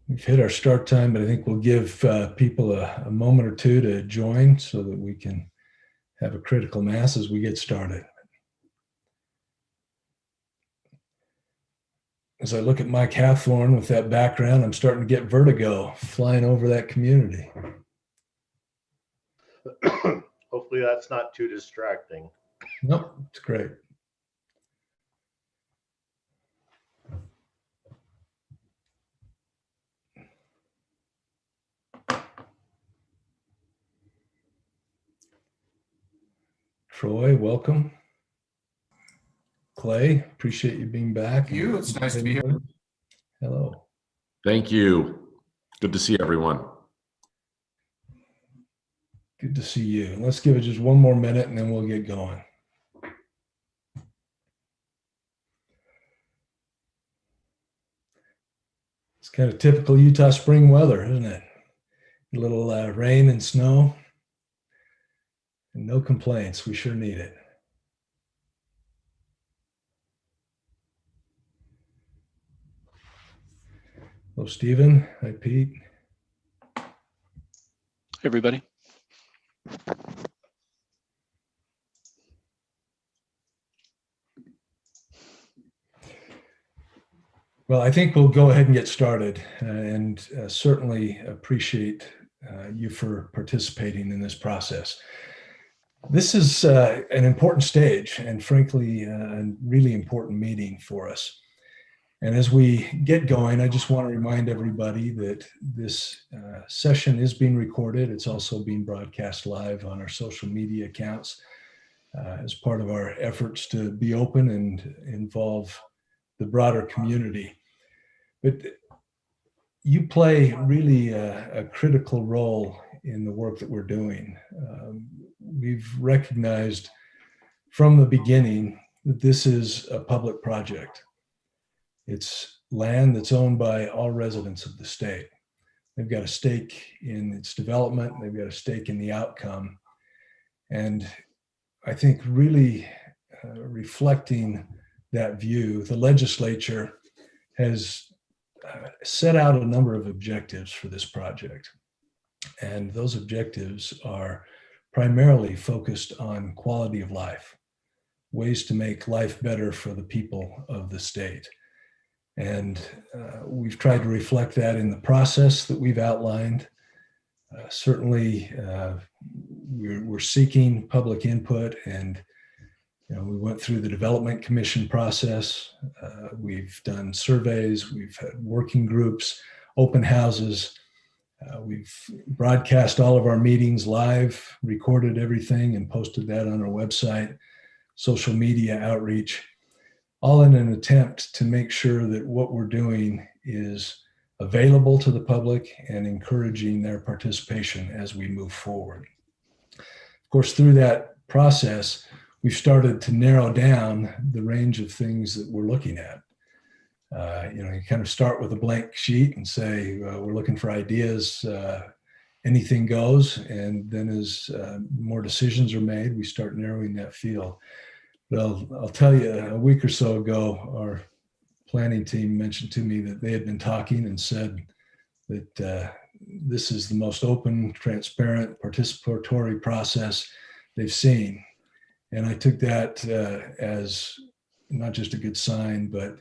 We've hit our start time, but I think we'll give people a moment or two to join so that we can have a critical mass as we get started. As I look at Mike Hathorn with that background, I'm starting to get vertigo flying over that community. Hopefully that's not too distracting. Nope, it's great. Troy, welcome. Clay, appreciate you being back. Thank you. It's nice to be here. Hello. Thank you. Good to see everyone. Good to see you. Let's give it just one more minute and then we'll get going. It's kind of typical Utah spring weather, isn't it? A little rain and snow. And no complaints. We sure need it. Hello, Stephen. Hi, Pete. Hey, everybody. Well, I think we'll go ahead and get started and certainly appreciate you for participating in this process. This is an important stage and frankly, a really important meeting for us. And as we get going, I just want to remind everybody that this session is being recorded. It's also being broadcast live on our social media accounts as part of our efforts to be open and involve the broader community. But you play really a critical role in the work that we're doing. We've recognized from the beginning that this is a public project. It's land that's owned by all residents of the state. They've got a stake in its development. They've got a stake in the outcome. And I think really reflecting that view, the legislature has set out a number of objectives for this project. And those objectives are primarily focused on quality of life, ways to make life better for the people of the state. And we've tried to reflect that in the process that we've outlined. Certainly, we're seeking public input, and we went through the Development Commission process. We've done surveys, we've had working groups, open houses. We've broadcast all of our meetings live, recorded everything, and posted that on our website, social media outreach, all in an attempt to make sure that what we're doing is available to the public and encouraging their participation as we move forward. Of course, through that process, we've started to narrow down the range of things that we're looking at. You kind of start with a blank sheet and say, we're looking for ideas, anything goes. And then as more decisions are made, we start narrowing that field. But I'll tell you, a week or so ago, our planning team mentioned to me that they had been talking and said that this is the most open, transparent, participatory process they've seen. And I took that as not just a good sign, but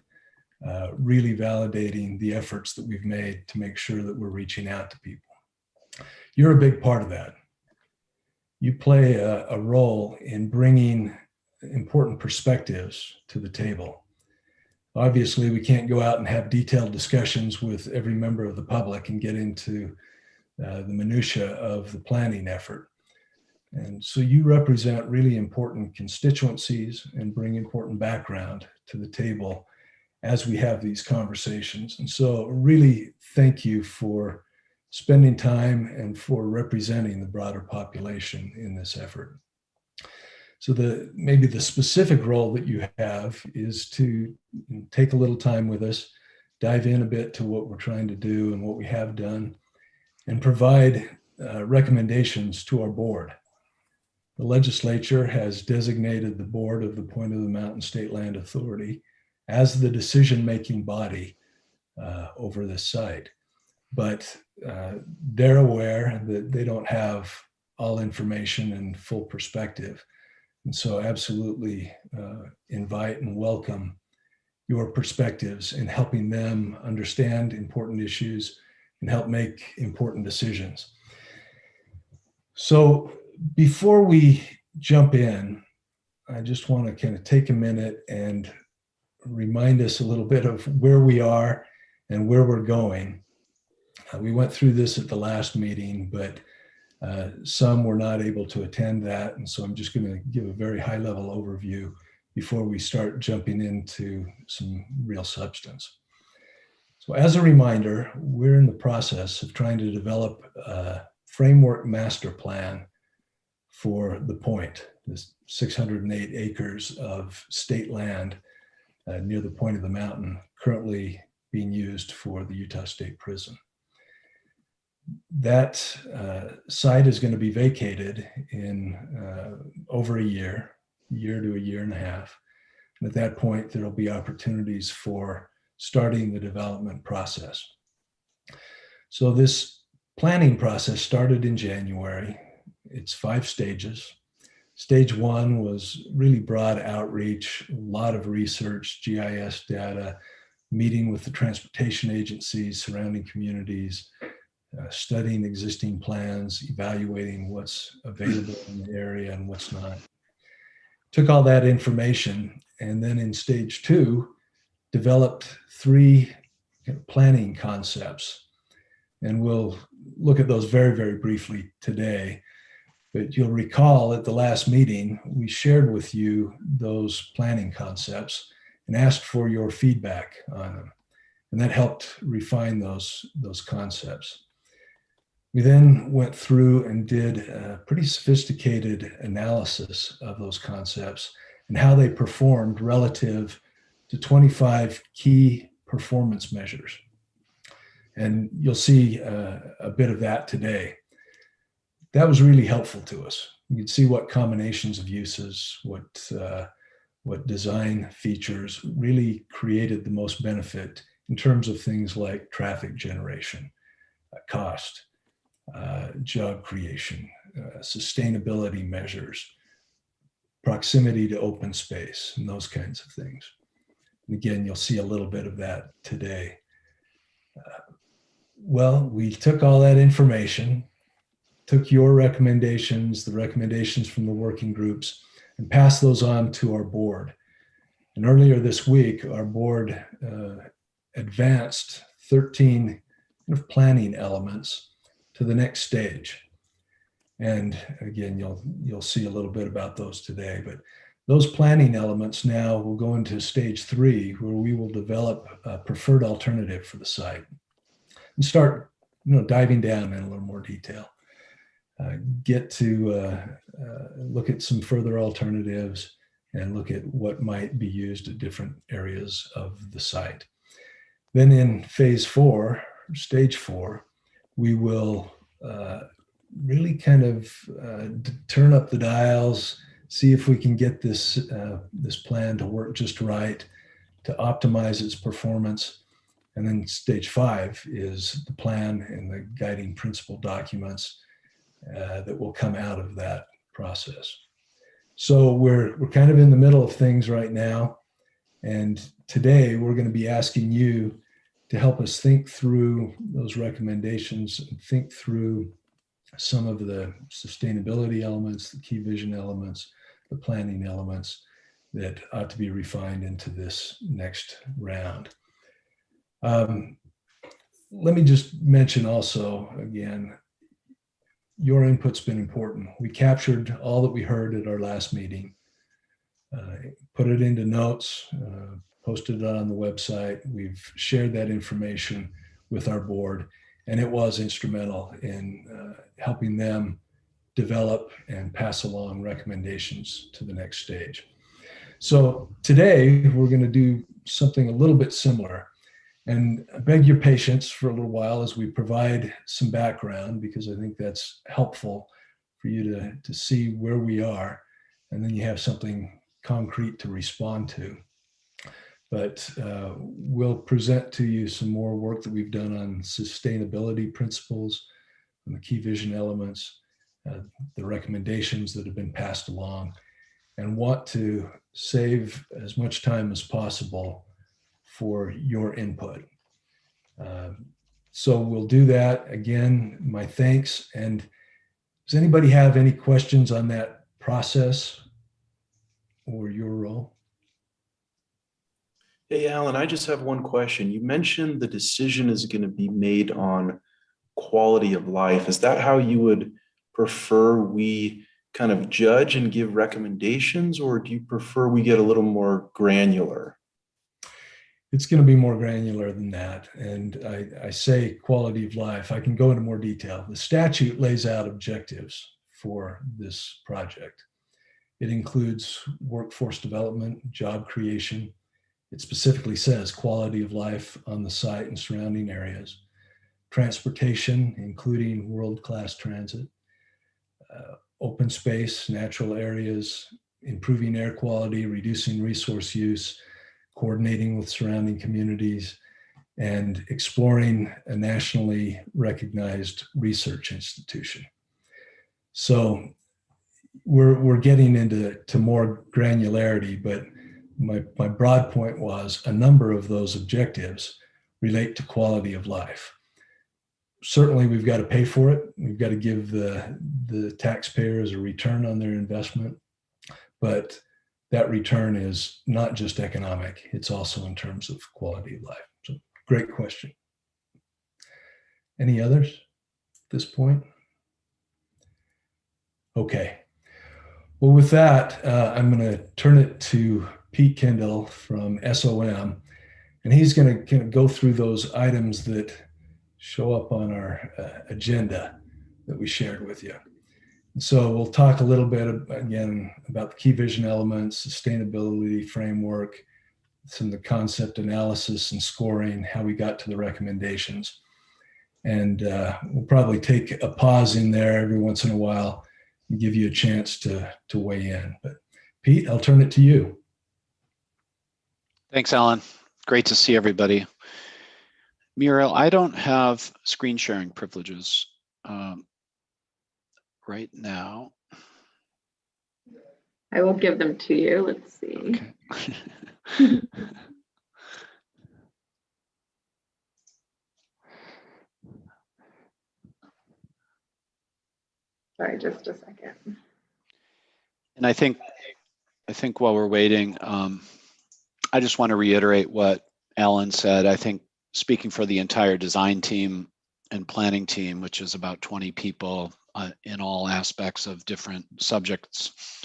really validating the efforts that we've made to make sure that we're reaching out to people. You're a big part of that. You play a role in bringing important perspectives to the table. Obviously, we can't go out and have detailed discussions with every member of the public and get into the minutia of the planning effort. And so you represent really important constituencies and bring important background to the table as we have these conversations. And so really thank you for spending time and for representing the broader population in this effort. So maybe the specific role that you have is to take a little time with us, dive in a bit to what we're trying to do and what we have done, and provide recommendations to our board. The legislature has designated the board of the Point of the Mountain State Land Authority as the decision-making body over this site. but they're aware that they don't have all information and full perspective. And so absolutely invite and welcome your perspectives in helping them understand important issues and help make important decisions. So before we jump in, I just want to kind of take a minute and remind us a little bit of where we are and where we're going. We went through this at the last meeting, but some were not able to attend that. And so I'm just going to give a very high level overview before we start jumping into some real substance. So as a reminder, we're in the process of trying to develop a framework master plan for the point, this 608 acres of state land near the point of the mountain currently being used for the Utah State Prison. That site is going to be vacated in over a year to a year and a half. And at that point, there'll be opportunities for starting the development process. So this planning process started in January. It's 5 stages. Stage 1 was really broad outreach, a lot of research, GIS data, meeting with the transportation agencies, surrounding communities, studying existing plans, evaluating what's available in the area and what's not. Took all that information, and then in stage 2, developed 3 planning concepts. And we'll look at those very, very briefly today. But you'll recall at the last meeting, we shared with you those planning concepts and asked for your feedback on them. And that helped refine those concepts. We then went through and did a pretty sophisticated analysis of those concepts and how they performed relative to 25 key performance measures. And you'll see a bit of that today. That was really helpful to us. You could see what combinations of uses, what design features really created the most benefit in terms of things like traffic generation, cost, job creation, sustainability measures, proximity to open space, and those kinds of things. And again, you'll see a little bit of that today. Well, we took all that information, took your recommendations, the recommendations from the working groups, and passed those on to our board. And earlier this week, our board advanced 13 planning elements to the next stage. And again, you'll see a little bit about those today, but those planning elements now will go into stage 3, where we will develop a preferred alternative for the site and start diving down in a little more detail. Get to look at some further alternatives and look at what might be used at different areas of the site. Then in phase 4, stage 4, we will really kind of turn up the dials, see if we can get this plan to work just right, to optimize its performance. And then stage 5 is the plan and the guiding principle documents that will come out of that process. So we're kind of in the middle of things right now. And today we're going to be asking you to help us think through those recommendations and think through some of the sustainability elements, the key vision elements, the planning elements that ought to be refined into this next round. Let me just mention also, again, your input's been important. We captured all that we heard at our last meeting, put it into notes, posted it on the website. We've shared that information with our board, and it was instrumental in helping them develop and pass along recommendations to the next stage. So today we're going to do something a little bit similar, and I beg your patience for a little while as we provide some background, because I think that's helpful for you to see where we are, and then you have something concrete to respond to. but we'll present to you some more work that we've done on sustainability principles and the key vision elements, the recommendations that have been passed along, and want to save as much time as possible for your input. So we'll do that. Again, my thanks. And does anybody have any questions on that process or your role? Hey, Alan, I just have one question. You mentioned the decision is going to be made on quality of life. Is that how you would prefer we kind of judge and give recommendations, or do you prefer we get a little more granular? It's going to be more granular than that. And I say quality of life. I can go into more detail. The statute lays out objectives for this project. It includes workforce development, job creation. It specifically says quality of life on the site and surrounding areas, transportation, including world-class transit, open space, natural areas, improving air quality, reducing resource use, coordinating with surrounding communities, and exploring a nationally recognized research institution. So we're getting into more granularity, but my broad point was a number of those objectives relate to quality of life. Certainly, we've got to pay for it. We've got to give the taxpayers a return on their investment, but that return is not just economic, it's also in terms of quality of life. So great question. Any others at this point? Okay. Well, with that, I'm going to turn it to Pete Kendall from SOM, and he's going to go through those items that show up on our agenda that we shared with you. So we'll talk a little bit again about the key vision elements, sustainability framework, some of the concept analysis and scoring, how we got to the recommendations. And we'll probably take a pause in there every once in a while and give you a chance to weigh in. But Pete, I'll turn it to you. Thanks, Alan. Great to see everybody. Muriel, I don't have screen sharing privileges right now. I will give them to you. Let's see. Okay. Sorry, just a second. And I think while we're waiting, I just want to reiterate what Alan said. I think speaking for the entire design team and planning team, which is about 20 people in all aspects of different subjects,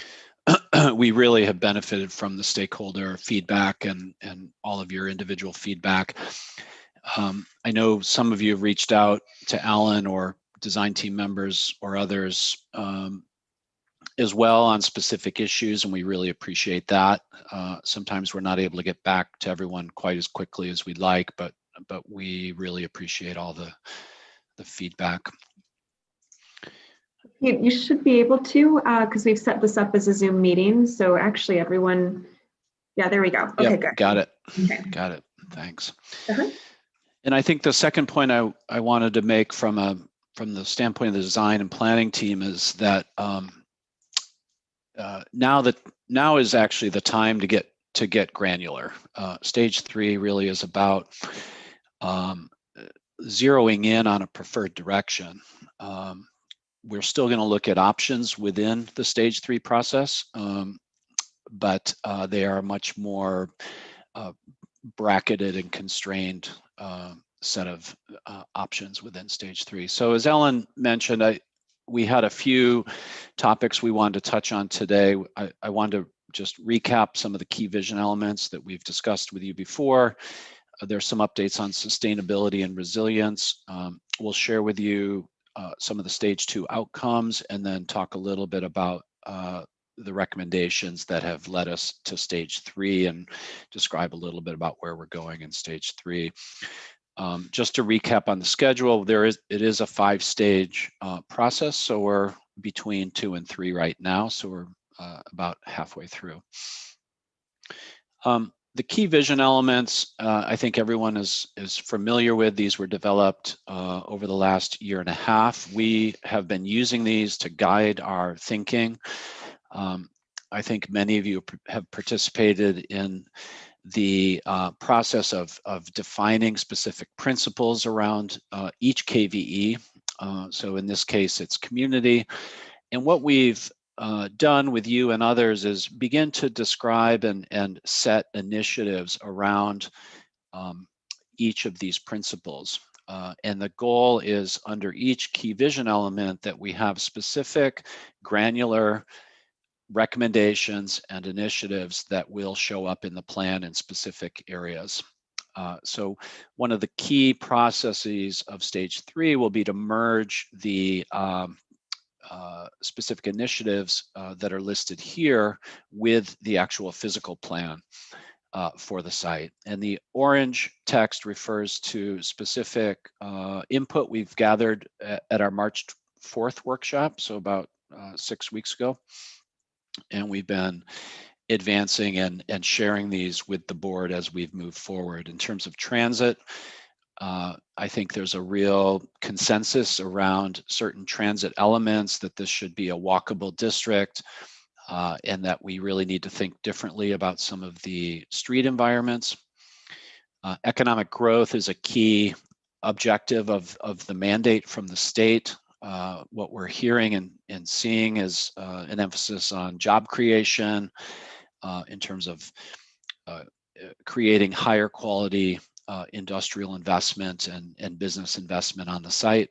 we really have benefited from the stakeholder feedback and all of your individual feedback. I know some of you have reached out to Alan or design team members or others as well on specific issues, and we really appreciate that. Sometimes we're not able to get back to everyone quite as quickly as we'd like, but we really appreciate all the feedback. You should be able to, because we've set this up as a Zoom meeting. So actually everyone, yeah, there we go. Okay, Yep, good. got it. Okay. Got it. Thanks. Uh-huh. And I think the second point I wanted to make from the standpoint of the design and planning team is that now is actually the time to get granular. Stage 3 really is about zeroing in on a preferred direction. We're still going to look at options within the stage 3 process, but they are much more bracketed and constrained set of options within stage 3. So as Ellen mentioned, we had a few topics we wanted to touch on today. I wanted to just recap some of the key vision elements that we've discussed with you before. There's some updates on sustainability and resilience. We'll share with you some of the stage 2 outcomes, and then talk a little bit about the recommendations that have led us to stage 3 and describe a little bit about where we're going in stage 3. Just to recap on the schedule, it is a 5-stage process, so we're between 2 and 3 right now, so we're about halfway through. the key vision elements, I think everyone is familiar with. These were developed over the last year and a half. We have been using these to guide our thinking. I think many of you have participated in the process of defining specific principles around each KVE. So in this case, it's community. And what we've done with you and others is begin to describe and set initiatives around each of these principles. And the goal is under each key vision element that we have specific granular recommendations and initiatives that will show up in the plan in specific areas. So one of the key processes of stage 3 will be to merge the specific initiatives that are listed here with the actual physical plan for the site. And the orange text refers to specific input we've gathered at our March 4th workshop, so about 6 weeks ago. And we've been advancing and sharing these with the board as we've moved forward. In terms of transit, I think there's a real consensus around certain transit elements, that this should be a walkable district, and that we really need to think differently about some of the street environments. Economic growth is a key objective of the mandate from the state. What we're hearing and seeing is an emphasis on job creation in terms of creating higher quality industrial investment and business investment on the site.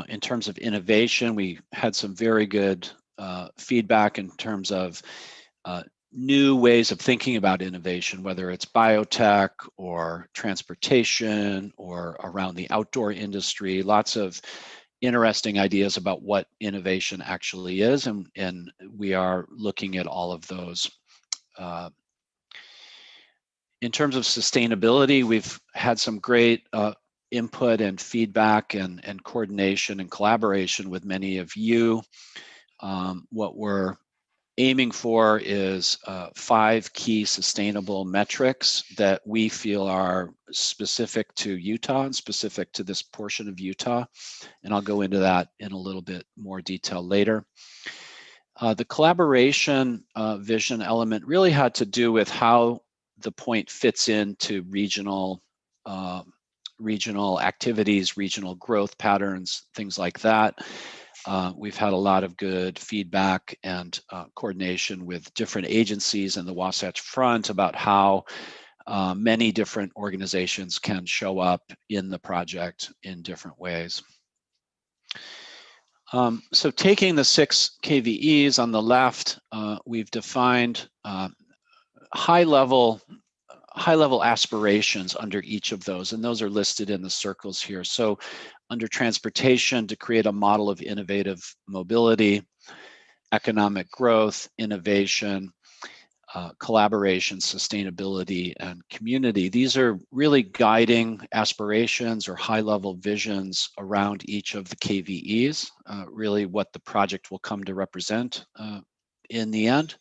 In terms of innovation, we had some very good feedback in terms of new ways of thinking about innovation, whether it's biotech or transportation or around the outdoor industry. Lots of interesting ideas about what innovation actually is, and we are looking at all of those. In terms of sustainability, we've had some great input and feedback and coordination and collaboration with many of you. What we're aiming for is 5 key sustainable metrics that we feel are specific to Utah and specific to this portion of Utah. And I'll go into that in a little bit more detail later. The collaboration vision element really had to do with how the point fits into regional activities, regional growth patterns, things like that. We've had a lot of good feedback and coordination with different agencies in the Wasatch Front about how many different organizations can show up in the project in different ways. So taking the 6 KVEs on the left, we've defined high-level aspirations under each of those, and those are listed in the circles here. So under transportation, to create a model of innovative mobility, economic growth, innovation, collaboration, sustainability, and community. These are really guiding aspirations or high-level visions around each of the KVEs, really what the project will come to represent in the end.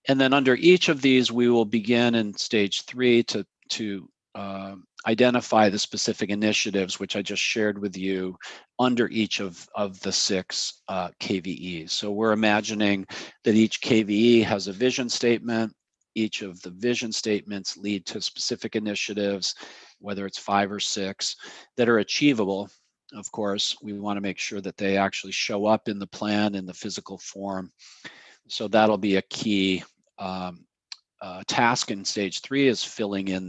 And then under each of these, we will begin in stage 3 to identify the specific initiatives, which I just shared with you, under each of the 6 KVEs. So we're imagining that each KVE has a vision statement. Each of the vision statements lead to specific initiatives, whether it's 5 or 6, that are achievable. Of course, we want to make sure that they actually show up in the plan in the physical form. So that'll be a key task in stage 3, is filling in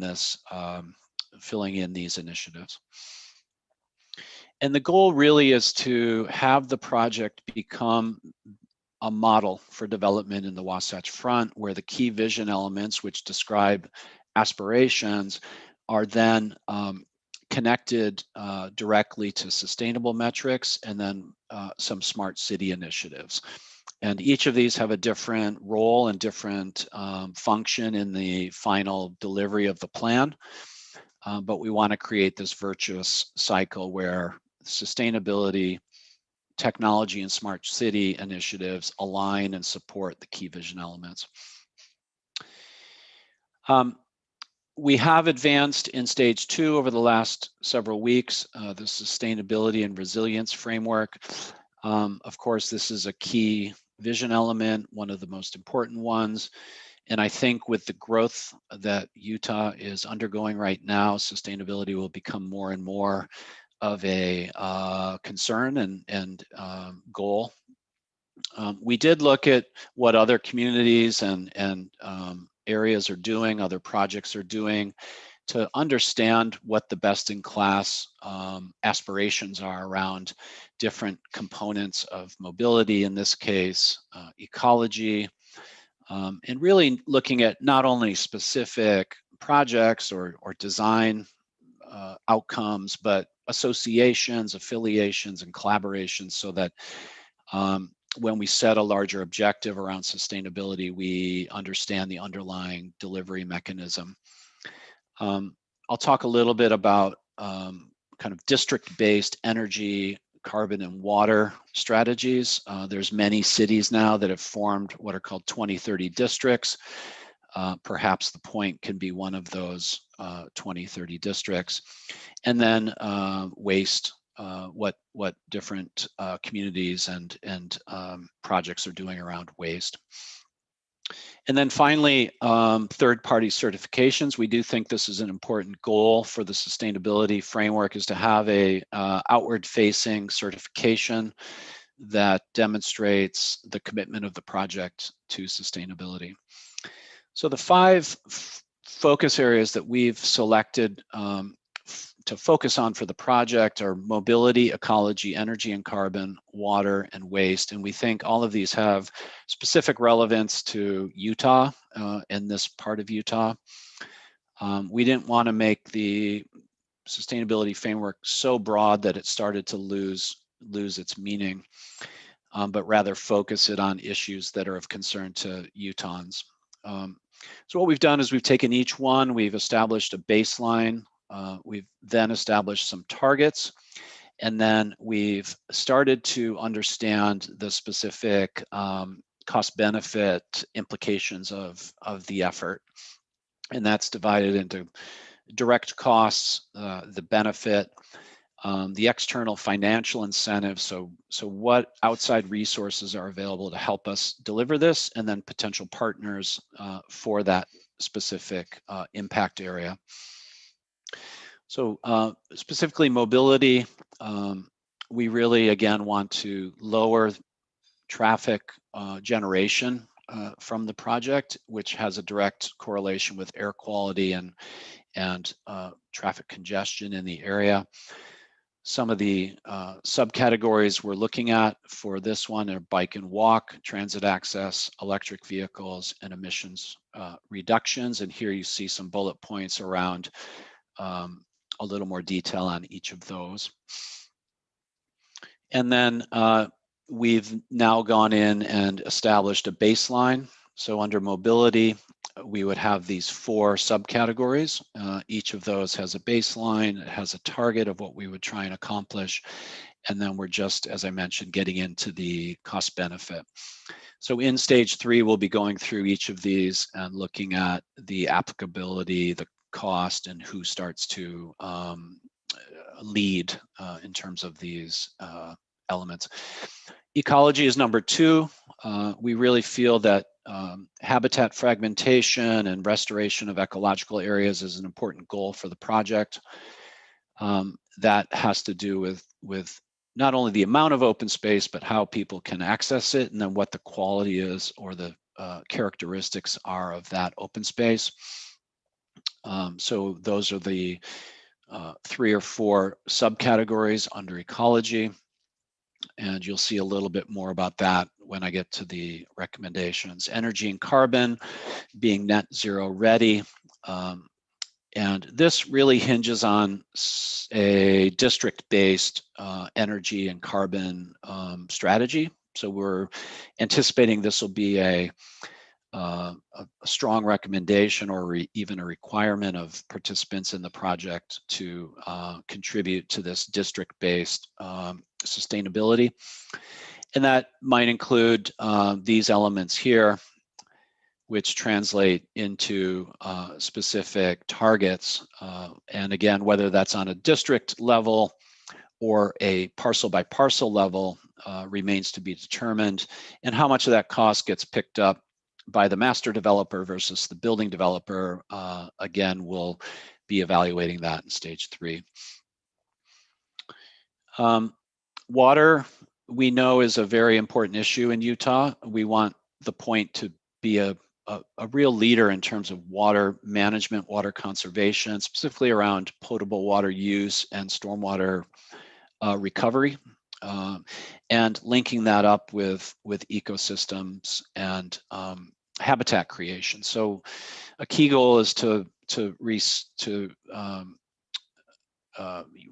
these initiatives. And the goal really is to have the project become a model for development in the Wasatch Front, where the key vision elements, which describe aspirations, are then connected directly to sustainable metrics and then some smart city initiatives. And each of these have a different role and different function in the final delivery of the plan. But we want to create this virtuous cycle where sustainability, technology, and smart city initiatives align and support the key vision elements. We have advanced in stage 2 over the last several weeks, the sustainability and resilience framework. Of course, this is a key vision element, one of the most important ones. And I think with the growth that Utah is undergoing right now, sustainability will become more and more of a concern and goal. We did look at what other communities and areas are doing, other projects are doing, to understand what the best in class aspirations are around different components of mobility, in this case, ecology, and really looking at not only specific projects or design outcomes, but associations, affiliations, and collaborations, so that when we set a larger objective around sustainability, we understand the underlying delivery mechanism. I'll talk a little bit about kind of district-based energy, carbon, and water strategies. There's many cities now that have formed what are called 2030 districts. Perhaps the point can be one of those 2030 districts. And then waste, what different communities and projects are doing around waste. And then finally, third-party certifications. We do think this is an important goal for the sustainability framework, is to have a outward-facing certification that demonstrates the commitment of the project to sustainability. So the 5 focus areas that we've selected to focus on for the project are mobility, ecology, energy and carbon, water, and waste. And we think all of these have specific relevance to Utah, in this part of Utah. We didn't want to make the sustainability framework so broad that it started to lose its meaning, but rather focus it on issues that are of concern to Utahns. So what we've done is we've taken each one, we've established a baseline, we've then established some targets, and then we've started to understand the specific cost-benefit implications of the effort. And that's divided into direct costs, the benefit, the external financial incentives, so what outside resources are available to help us deliver this, and then potential partners for that specific impact area. So specifically mobility, we really, again, want to lower traffic generation from the project, which has a direct correlation with air quality and traffic congestion in the area. Some of the subcategories we're looking at for this one are bike and walk, transit access, electric vehicles, and emissions reductions. And here you see some bullet points around a little more detail on each of those. And then we've now gone in and established a baseline. So under mobility, we would have these 4 subcategories. Each of those has a baseline, it has a target of what we would try and accomplish. And then we're just, as I mentioned, getting into the cost benefit. So in stage 3, we'll be going through each of these and looking at the applicability, the cost, and who starts to lead in terms of these elements. Ecology is number 2. We really feel that habitat fragmentation and restoration of ecological areas is an important goal for the project. That has to do with not only the amount of open space, but how people can access it, and then what the quality is or the characteristics are of that open space. So those are the 3 or 4 subcategories under ecology. And you'll see a little bit more about that when I get to the recommendations. Energy and carbon, being net zero ready. And this really hinges on a district-based energy and carbon strategy. So we're anticipating this will be a strong recommendation or even a requirement of participants in the project to contribute to this district-based sustainability. And that might include these elements here. which translate into specific targets. And again, whether that's on a district level or a parcel by parcel level remains to be determined, and how much of that cost gets picked up by the master developer versus the building developer. Again, we'll be evaluating that in stage 3. Water, we know, is a very important issue in Utah. We want the point to be a real leader in terms of water management, water conservation, specifically around potable water use and stormwater recovery, and linking that up with ecosystems and habitat creation. So a key goal is to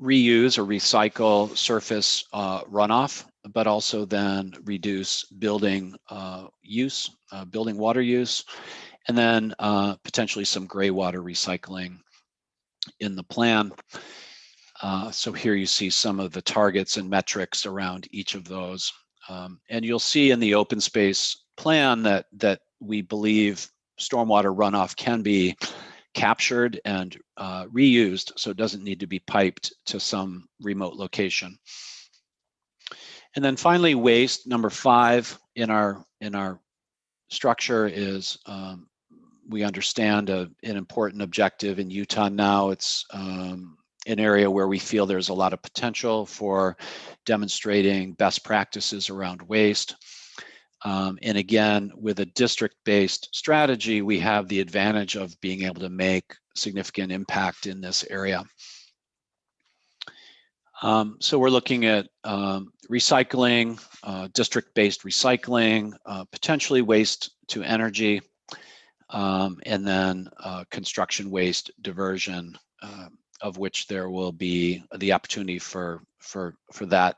reuse or recycle surface runoff, but also then reduce building building water use, and then potentially some gray water recycling in the plan. So here you see some of the targets and metrics around each of those. And you'll see in the open space plan that we believe stormwater runoff can be captured and reused, so it doesn't need to be piped to some remote location. And then finally, waste, number 5 in our structure is we understand an important objective in Utah now. It's an area where we feel there's a lot of potential for demonstrating best practices around waste. And again, with a district-based strategy, we have the advantage of being able to make significant impact in this area. So we're looking at recycling, district-based recycling, potentially waste to energy, and then construction waste diversion, of which there will be the opportunity for that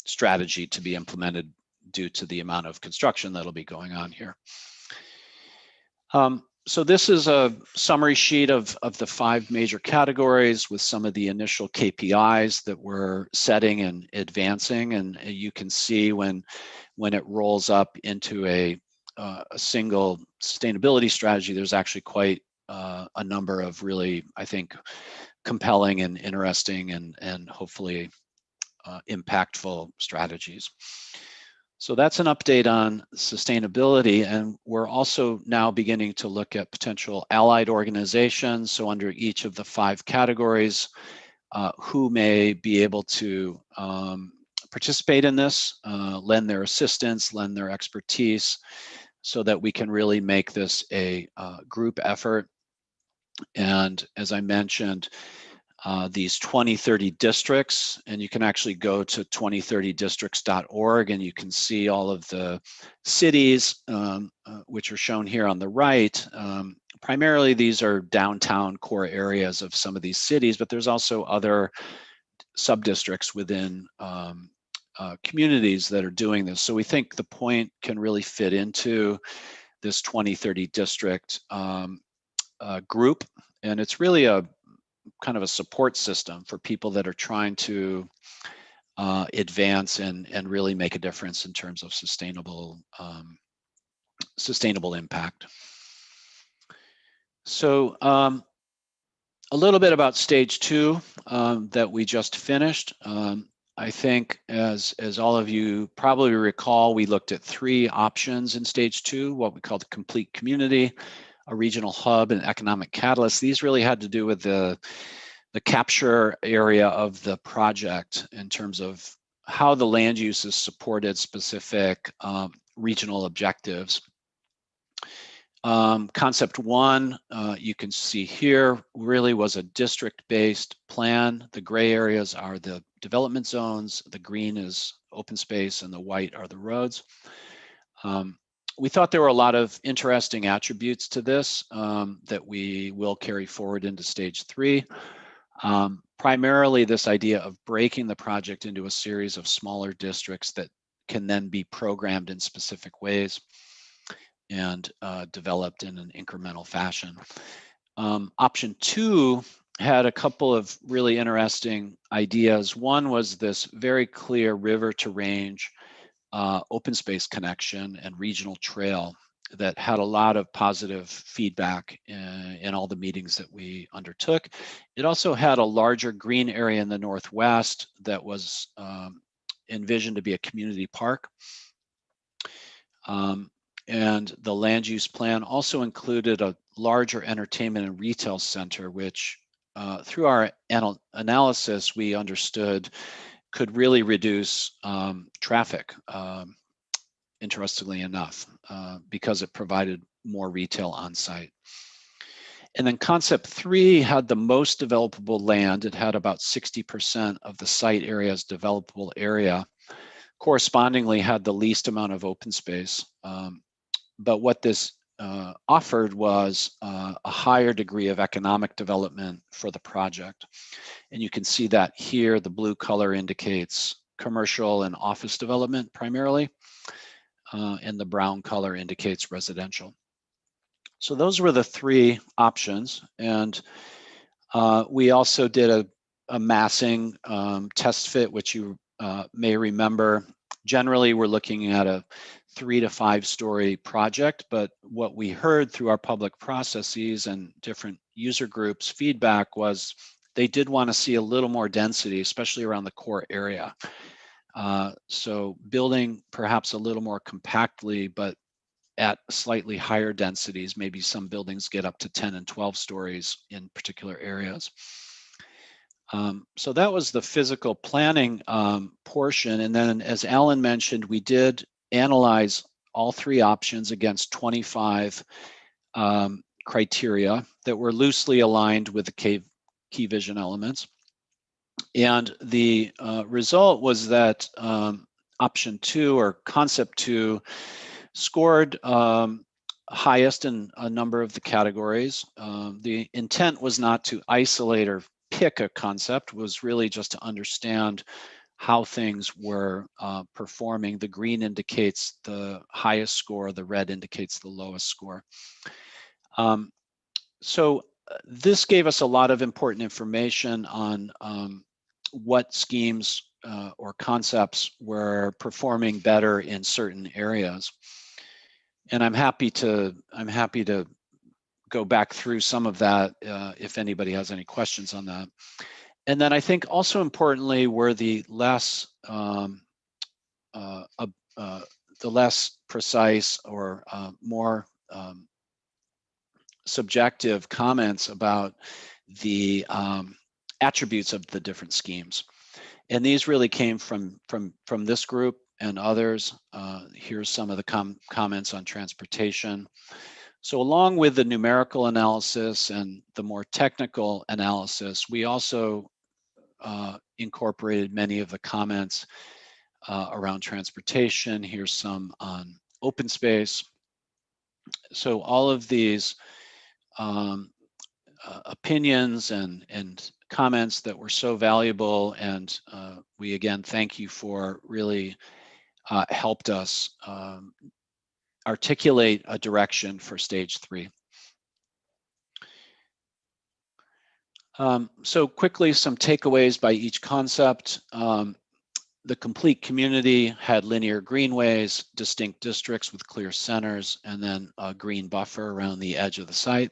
strategy to be implemented due to the amount of construction that'll be going on here. So this is a summary sheet of the 5 major categories with some of the initial KPIs that we're setting and advancing. And you can see when it rolls up into a single sustainability strategy, there's actually quite a number of really, I think, compelling and interesting and hopefully impactful strategies. So that's an update on sustainability, and we're also now beginning to look at potential allied organizations. So under each of the 5 categories, who may be able to participate in this, lend their assistance, lend their expertise, so that we can really make this a group effort. And as I mentioned, these 2030 districts, and you can actually go to 2030districts.org and you can see all of the cities, which are shown here on the right. Primarily, these are downtown core areas of some of these cities, but there's also other sub-districts within communities that are doing this. So we think the point can really fit into this 2030 district group, and it's really a kind of a support system for people that are trying to advance and really make a difference in terms of sustainable impact. So a little bit about stage 2 that we just finished. I think as all of you probably recall, we looked at 3 options in stage 2, what we call the complete community, a regional hub, and economic catalyst. These really had to do with the capture area of the project in terms of how the land uses supported specific regional objectives. Concept 1, you can see here, really was a district-based plan. The gray areas are the development zones, the green is open space, and the white are the roads. We thought there were a lot of interesting attributes to this that we will carry forward into stage 3. Primarily this idea of breaking the project into a series of smaller districts that can then be programmed in specific ways and developed in an incremental fashion. Option 2 had a couple of really interesting ideas. One was this very clear river to range open space connection and regional trail. that had a lot of positive feedback in all the meetings that we undertook. It also had a larger green area in the northwest that was envisioned to be a community park. And the land use plan also included a larger entertainment and retail center, which through our analysis, we understood could really reduce traffic, interestingly enough, because it provided more retail on site. And then concept 3 had the most developable land. It had about 60% of the site area as developable area, correspondingly had the least amount of open space. But what this offered was a higher degree of economic development for the project. And you can see that here, the blue color indicates commercial and office development primarily, and the brown color indicates residential. So those were the 3 options. And we also did a massing test fit, which you may remember. Generally, we're looking at a 3 to 5 story project, but what we heard through our public processes and different user groups feedback was they did want to see a little more density, especially around the core area. So building perhaps a little more compactly, but at slightly higher densities. Maybe some buildings get up to 10 and 12 stories in particular areas. So that was the physical planning portion. And then, as Alan mentioned, we did analyze all 3 options against 25 criteria that were loosely aligned with the key vision elements. And the result was that option 2, or concept 2, scored highest in a number of the categories. The intent was not to isolate or pick a concept, was really just to understand how things were performing. The green indicates the highest score, the red indicates the lowest score. So this gave us a lot of important information on what schemes or concepts were performing better in certain areas. And I'm happy to go back through some of that if anybody has any questions on that. And then I think also importantly were the less precise or more subjective comments about the attributes of the different schemes. And these really came from this group and others. Here's some of the comments on transportation. So along with the numerical analysis and the more technical analysis, we also incorporated many of the comments around transportation. Here's some on open space. So all of these opinions and comments that were so valuable, and we again thank you for really helped us articulate a direction for stage 3. So quickly, some takeaways by each concept. The complete community had linear greenways, distinct districts with clear centers, and then a green buffer around the edge of the site.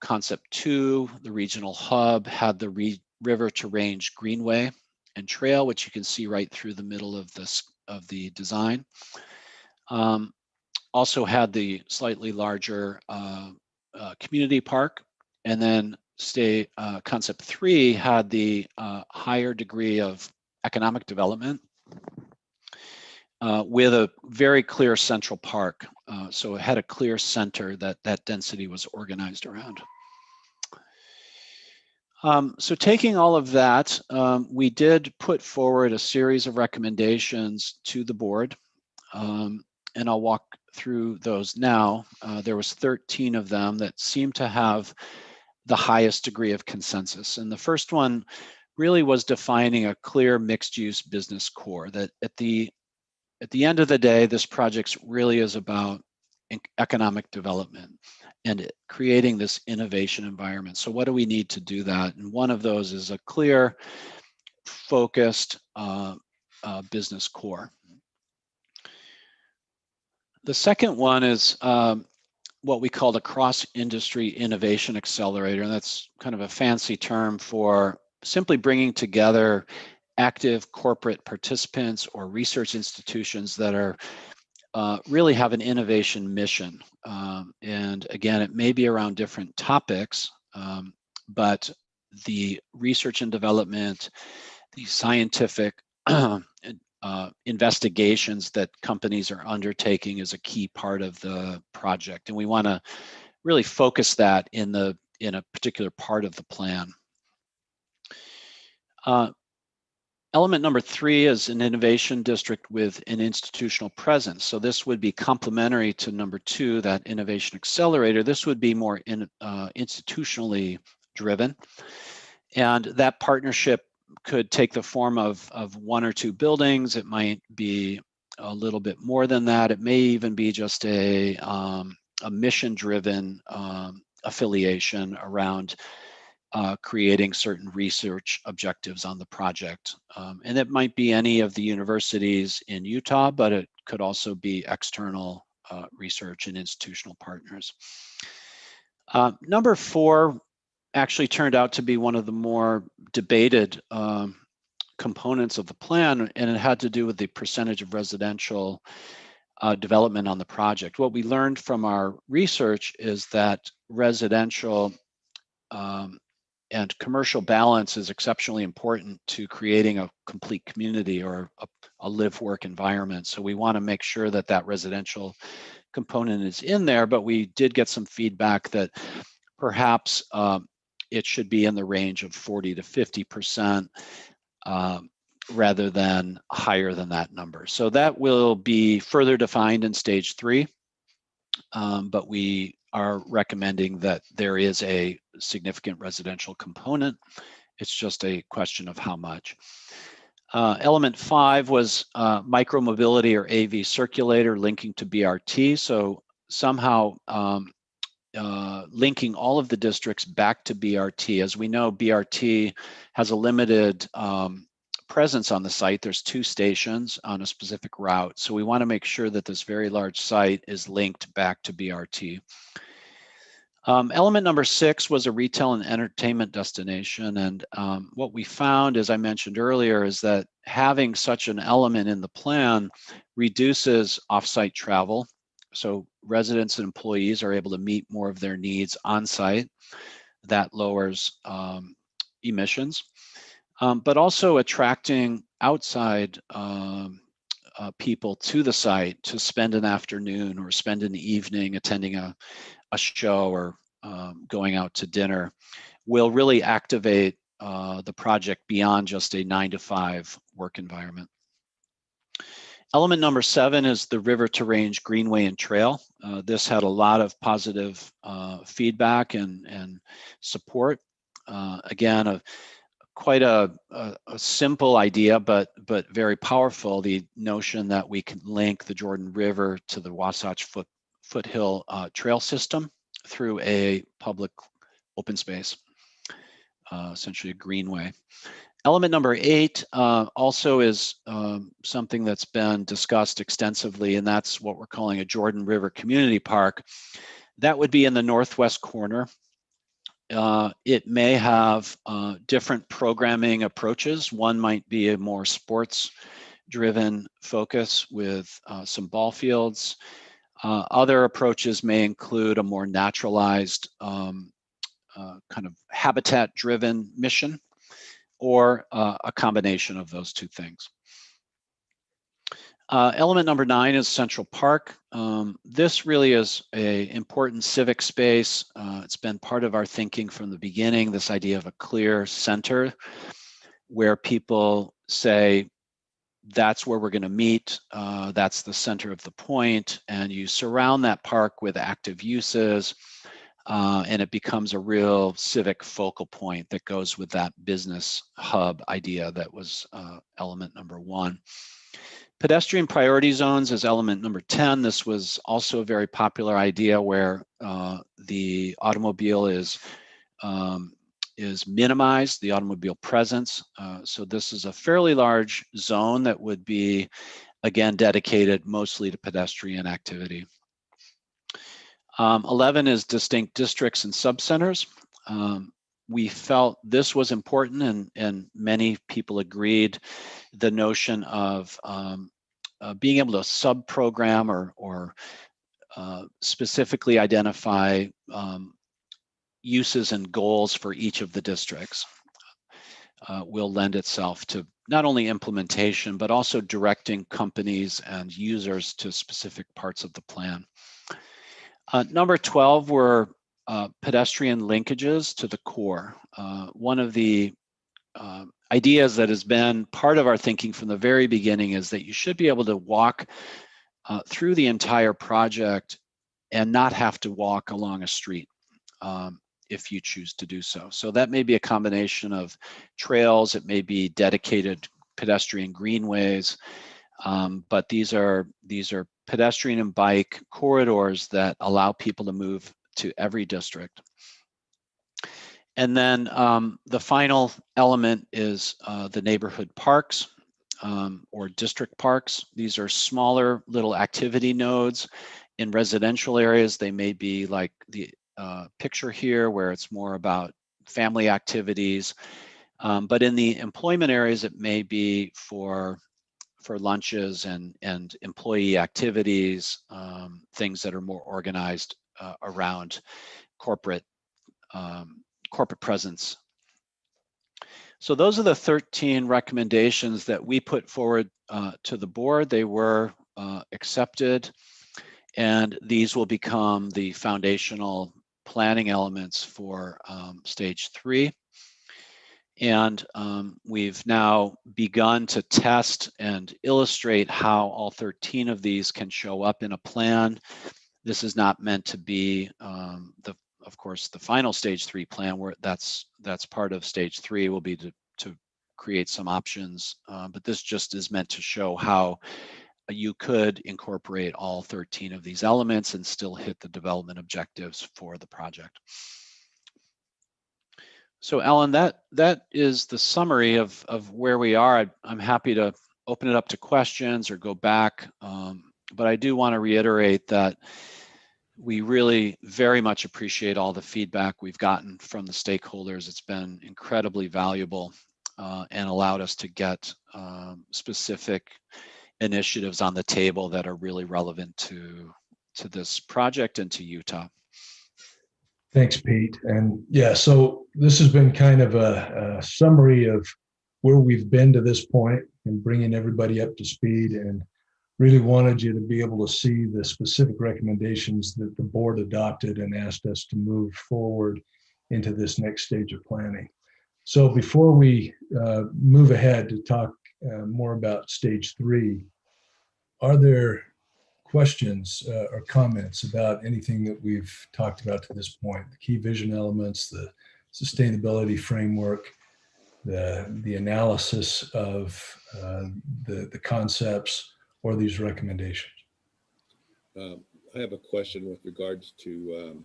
Concept 2, the regional hub, had the river to range greenway and trail, which you can see right through the middle of the design. Also had the slightly larger community park, and then concept 3 had the higher degree of economic development with a very clear central park. So it had a clear center that density was organized around. So taking all of that, we did put forward a series of recommendations to the board, and I'll walk through those now. There was 13 of them that seemed to have the highest degree of consensus. And the first one really was defining a clear mixed-use business core, that at the end of the day, this project really is about economic development and creating this innovation environment. So what do we need to do that? And one of those is a clear, focused business core. The second one is what we call the cross-industry innovation accelerator. And that's kind of a fancy term for simply bringing together active corporate participants or research institutions that are really have an innovation mission. And again, it may be around different topics, but the research and development, the scientific investigations that companies are undertaking is a key part of the project. And we want to really focus that in a particular part of the plan. Element number 3 is an innovation district with an institutional presence. So this would be complementary to number 2, that innovation accelerator. This would be more institutionally driven. And that partnership could take the form of 1 or 2 buildings. It might be a little bit more than that. It may even be just a mission-driven affiliation around creating certain research objectives on the project. And it might be any of the universities in Utah, but it could also be external research and institutional partners. Number 4 actually turned out to be one of the more debated components of the plan, and it had to do with the percentage of residential development on the project. What we learned from our research is that residential and commercial balance is exceptionally important to creating a complete community or a live-work environment. So we want to make sure that that residential component is in there, but we did get some feedback that perhaps it should be in the range of 40 to 50% rather than higher than that number. So that will be further defined in stage 3, but we are recommending that there is a significant residential component. It's just a question of how much. Element 5 was micromobility or AV circulator linking to BRT. So somehow linking all of the districts back to BRT. As we know, BRT has a limited presence on the site. There's 2 stations on a specific route. So we want to make sure that this very large site is linked back to BRT. Element number 6 was a retail and entertainment destination. And what we found, as I mentioned earlier, is that having such an element in the plan reduces offsite travel. So residents and employees are able to meet more of their needs on site. That lowers emissions, but also attracting outside people to the site to spend an afternoon or spend an evening attending a show or going out to dinner will really activate the project beyond just a 9-to-5 work environment. Element number 7 is the river to range greenway and trail. This had a lot of positive feedback and support. Again, quite a simple idea, but very powerful. The notion that we can link the Jordan River to the Wasatch Foothill trail system through a public open space, essentially a greenway. Element number 8 also is something that's been discussed extensively, and that's what we're calling a Jordan River Community Park. That would be in the northwest corner. It may have different programming approaches. One might be a more sports-driven focus with some ball fields. Other approaches may include a more naturalized kind of habitat-driven mission, or a combination of those 2 things. Element number 9 is Central Park. This really is an important civic space. It's been part of our thinking from the beginning, this idea of a clear center where people say, that's where we're going to meet, that's the center of the point, and you surround that park with active uses, and it becomes a real civic focal point that goes with that business hub idea that was element number 1. Pedestrian priority zones is element number 10. This was also a very popular idea where the automobile is minimized, the automobile presence. So this is a fairly large zone that would be again, dedicated mostly to pedestrian activity. 11 is distinct districts and subcenters. We felt this was important, and many people agreed. The notion of being able to sub-program or specifically identify uses and goals for each of the districts will lend itself to not only implementation, but also directing companies and users to specific parts of the plan. Number 12 were pedestrian linkages to the core. One of the ideas that has been part of our thinking from the very beginning is that you should be able to walk through the entire project and not have to walk along a street if you choose to do so. So that may be a combination of trails, it may be dedicated pedestrian greenways, but these are pedestrian and bike corridors that allow people to move to every district. And then the final element is the neighborhood parks or district parks. These are smaller little activity nodes. In residential areas, they may be like the picture here, where it's more about family activities. But in the employment areas, it may be for lunches and employee activities, things that are more organized around corporate presence. So those are the 13 recommendations that we put forward to the board. They were accepted, and these will become the foundational planning elements for stage 3. And we've now begun to test and illustrate how all 13 of these can show up in a plan. This is not meant to be of course, the final stage 3 plan, where that's part of stage 3 will be to create some options. But this just is meant to show how you could incorporate all 13 of these elements and still hit the development objectives for the project. So Alan, that is the summary of where we are. I'm happy to open it up to questions or go back, but I do want to reiterate that we really very much appreciate all the feedback we've gotten from the stakeholders. It's been incredibly valuable and allowed us to get specific initiatives on the table that are really relevant to this project and to Utah. Thanks, Pete. And yeah, so this has been kind of a summary of where we've been to this point and bringing everybody up to speed, and really wanted you to be able to see the specific recommendations that the board adopted and asked us to move forward into this next stage of planning. So before we move ahead to talk more about stage 3, are there questions or comments about anything that we've talked about to this point? The key vision elements, the sustainability framework, the analysis of the concepts, or these recommendations? I have a question with regards to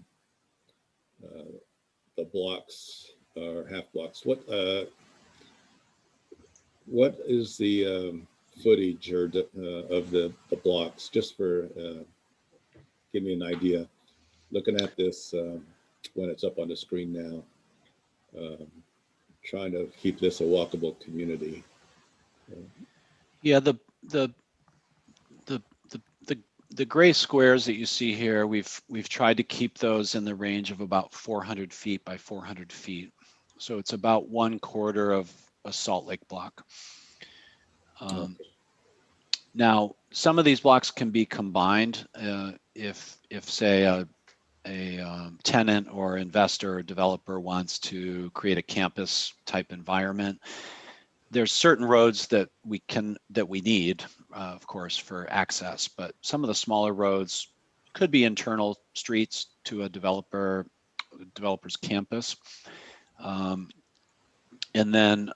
the blocks or half blocks. What is the footage or of the blocks, just for give me an idea? Looking at this when it's up on the screen now, trying to keep this a walkable community. Yeah, the gray squares that you see here, we've tried to keep those in the range of about 400 feet by 400 feet. So it's about 1/4 of a Salt Lake block. Now, some of these blocks can be combined if say a tenant or investor or developer wants to create a campus type environment. There's certain roads that we need, of course, for access, but some of the smaller roads could be internal streets to a developer's campus. And then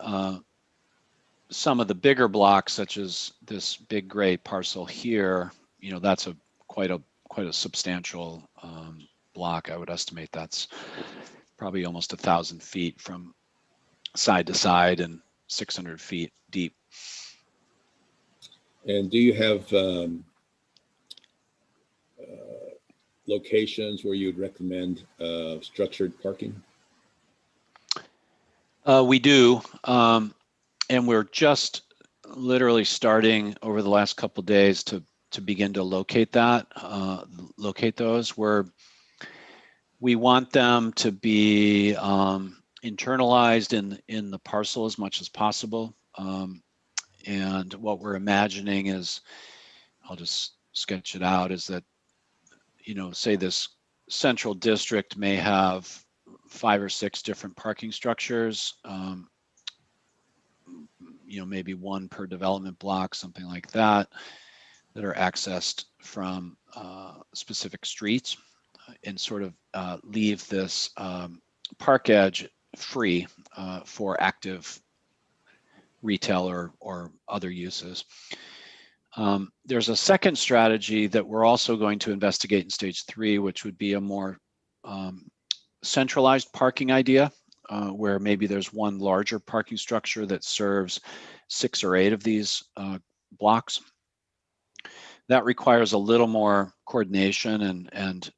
some of the bigger blocks, such as this big gray parcel here, that's quite a substantial block. I would estimate that's probably almost 1,000 feet from side to side and 600 feet deep. And do you have locations where you'd recommend structured parking? We do, and we're just literally starting over the last couple of days to begin to locate those. Where we want them to be internalized in the parcel as much as possible. And what we're imagining is, I'll just sketch it out, is that, say this central district may have 5 or 6 different parking structures, maybe 1 per development block, something like that are accessed from specific streets, and sort of leave this park edge free for active retail or other uses. There's a second strategy that we're also going to investigate in stage 3, which would be a more centralized parking idea, where maybe there's one larger parking structure that serves 6 or 8 of these blocks. That requires a little more coordination and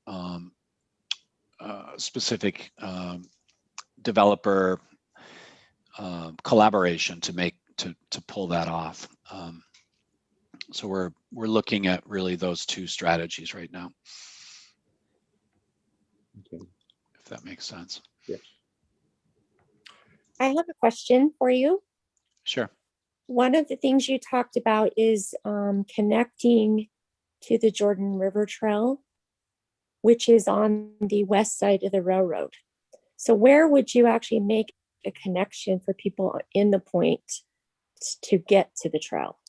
specific developer collaboration to pull that off. So we're looking at really those 2 strategies right now. Okay. If that makes sense. Yeah. I have a question for you. Sure. One of the things you talked about is connecting to the Jordan River Trail, which is on the west side of the railroad. So where would you actually make a connection for people in the point to get to the trail?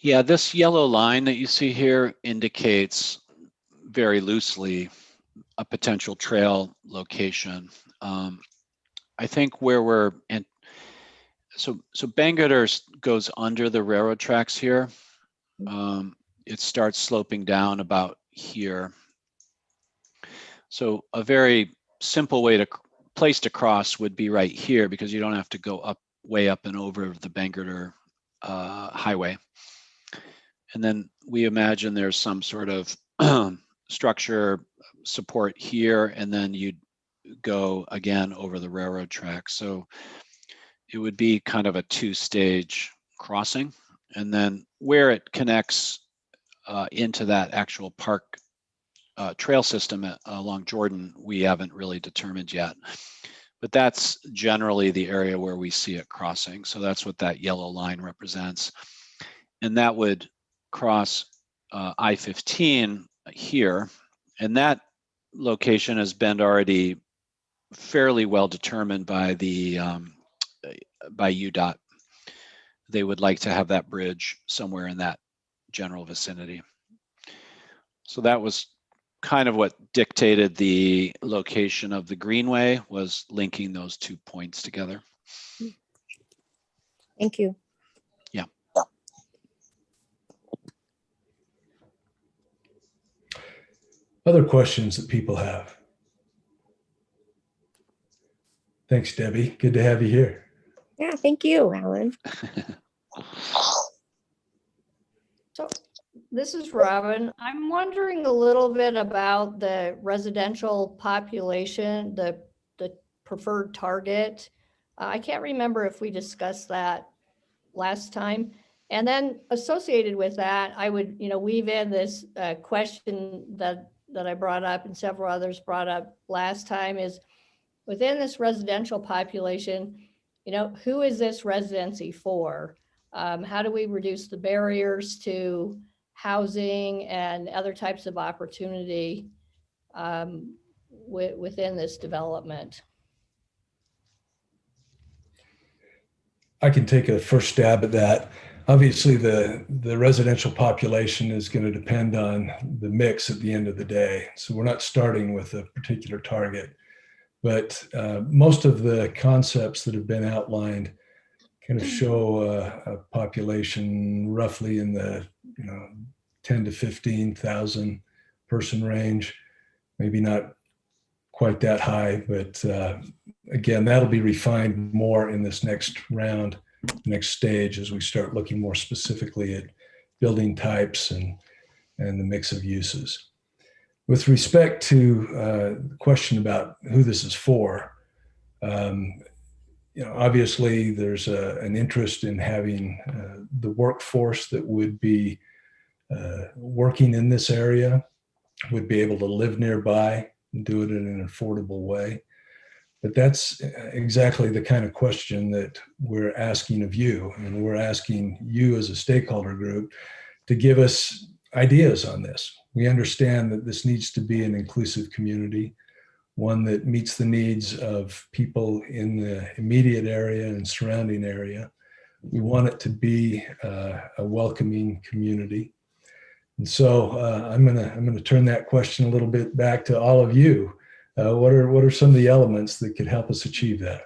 Yeah, this yellow line that you see here indicates very loosely a potential trail location. I think where we're in, so Bangor goes under the railroad tracks here. It starts sloping down about here. So a very simple place to cross would be right here, because you don't have to go way up and over the Bangor highway. And then we imagine there's some sort of structure support here, and then you'd go again over the railroad tracks. So it would be kind of a 2-stage crossing. And then where it connects into that actual park trail system along Jordan, we haven't really determined yet. But that's generally the area where we see it crossing. So that's what that yellow line represents. And that would cross I-15 here. And that location has been already fairly well determined by by UDOT. They would like to have that bridge somewhere in that general vicinity. So that was kind of what dictated the location of the greenway, was linking those 2 points together. Thank you. Yeah. Other questions that people have? Thanks, Debbie. Good to have you here. Yeah, thank you, Alan. So this is Robin. I'm wondering a little bit about the residential population, the preferred target. I can't remember if we discussed that last time. And then associated with that, I would, weave in this question that I brought up and several others brought up last time, is within this residential population, who is this residency for? How do we reduce the barriers to housing and other types of opportunity within this development? I can take a first stab at that. Obviously, the residential population is going to depend on the mix at the end of the day. So we're not starting with a particular target, but most of the concepts that have been outlined kind of show a population roughly in the 10 to 15,000 person range, maybe not quite that high, but again, that'll be refined more in this next round. next stage as we start looking more specifically at building types and the mix of uses. With respect to the question about who this is for, obviously there's an interest in having the workforce that would be working in this area would be able to live nearby and do it in an affordable way. But that's exactly the kind of question that we're asking of you, and we're asking you as a stakeholder group to give us ideas on this. We understand that this needs to be an inclusive community, one that meets the needs of people in the immediate area and surrounding area. We want it to be a welcoming community. And so I'm gonna turn that question a little bit back to all of you. What are some of the elements that could help us achieve that?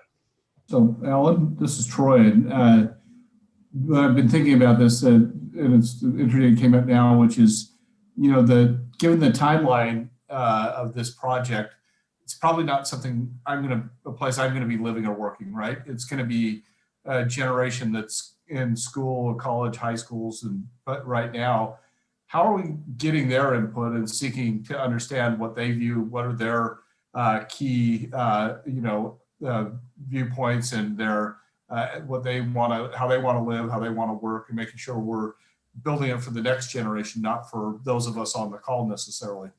So, Alan, this is Troy. And I've been thinking about this, and it's interesting it came up now, which is, given the timeline of this project, it's probably not something a place I'm going to be living or working, right? It's going to be a generation that's in school, college, high schools, but right now, how are we getting their input and seeking to understand what they view, what are their key, viewpoints and their what they want to, how they want to live, how they want to work, and making sure we're building it for the next generation, not for those of us on the call necessarily.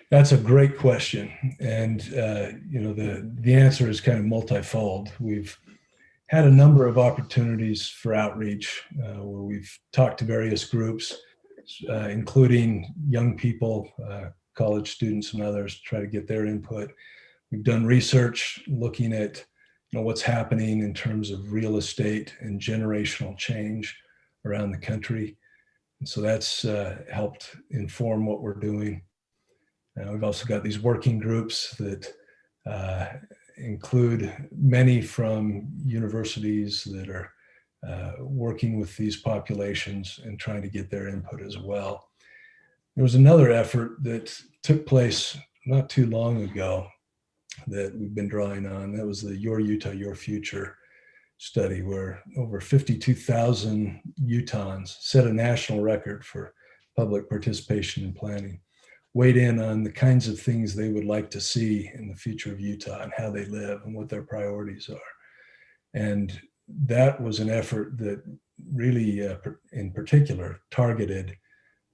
That's a great question, and the answer is kind of multifold. We've had a number of opportunities for outreach where we've talked to various groups, including young people, college students and others, to try to get their input. We've done research looking at what's happening in terms of real estate and generational change around the country. And so that's helped inform what we're doing. We've also got these working groups that include many from universities that are working with these populations and trying to get their input as well. There was another effort that took place not too long ago that we've been drawing on. That was the Your Utah, Your Future study, where over 52,000 Utahns set a national record for public participation in planning, weighed in on the kinds of things they would like to see in the future of Utah and how they live and what their priorities are. And that was an effort that really, in particular, targeted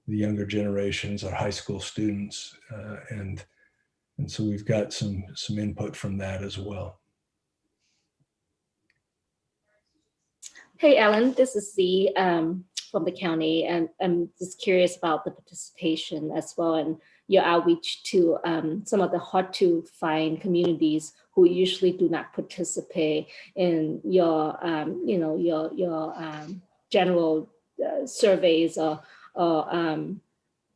the younger generations, our high school students, and so we've got some input from that as well. Hey, Alan, this is Z from the county, and I'm just curious about the participation as well and your outreach to some of the hard to find communities who usually do not participate in your, general surveys or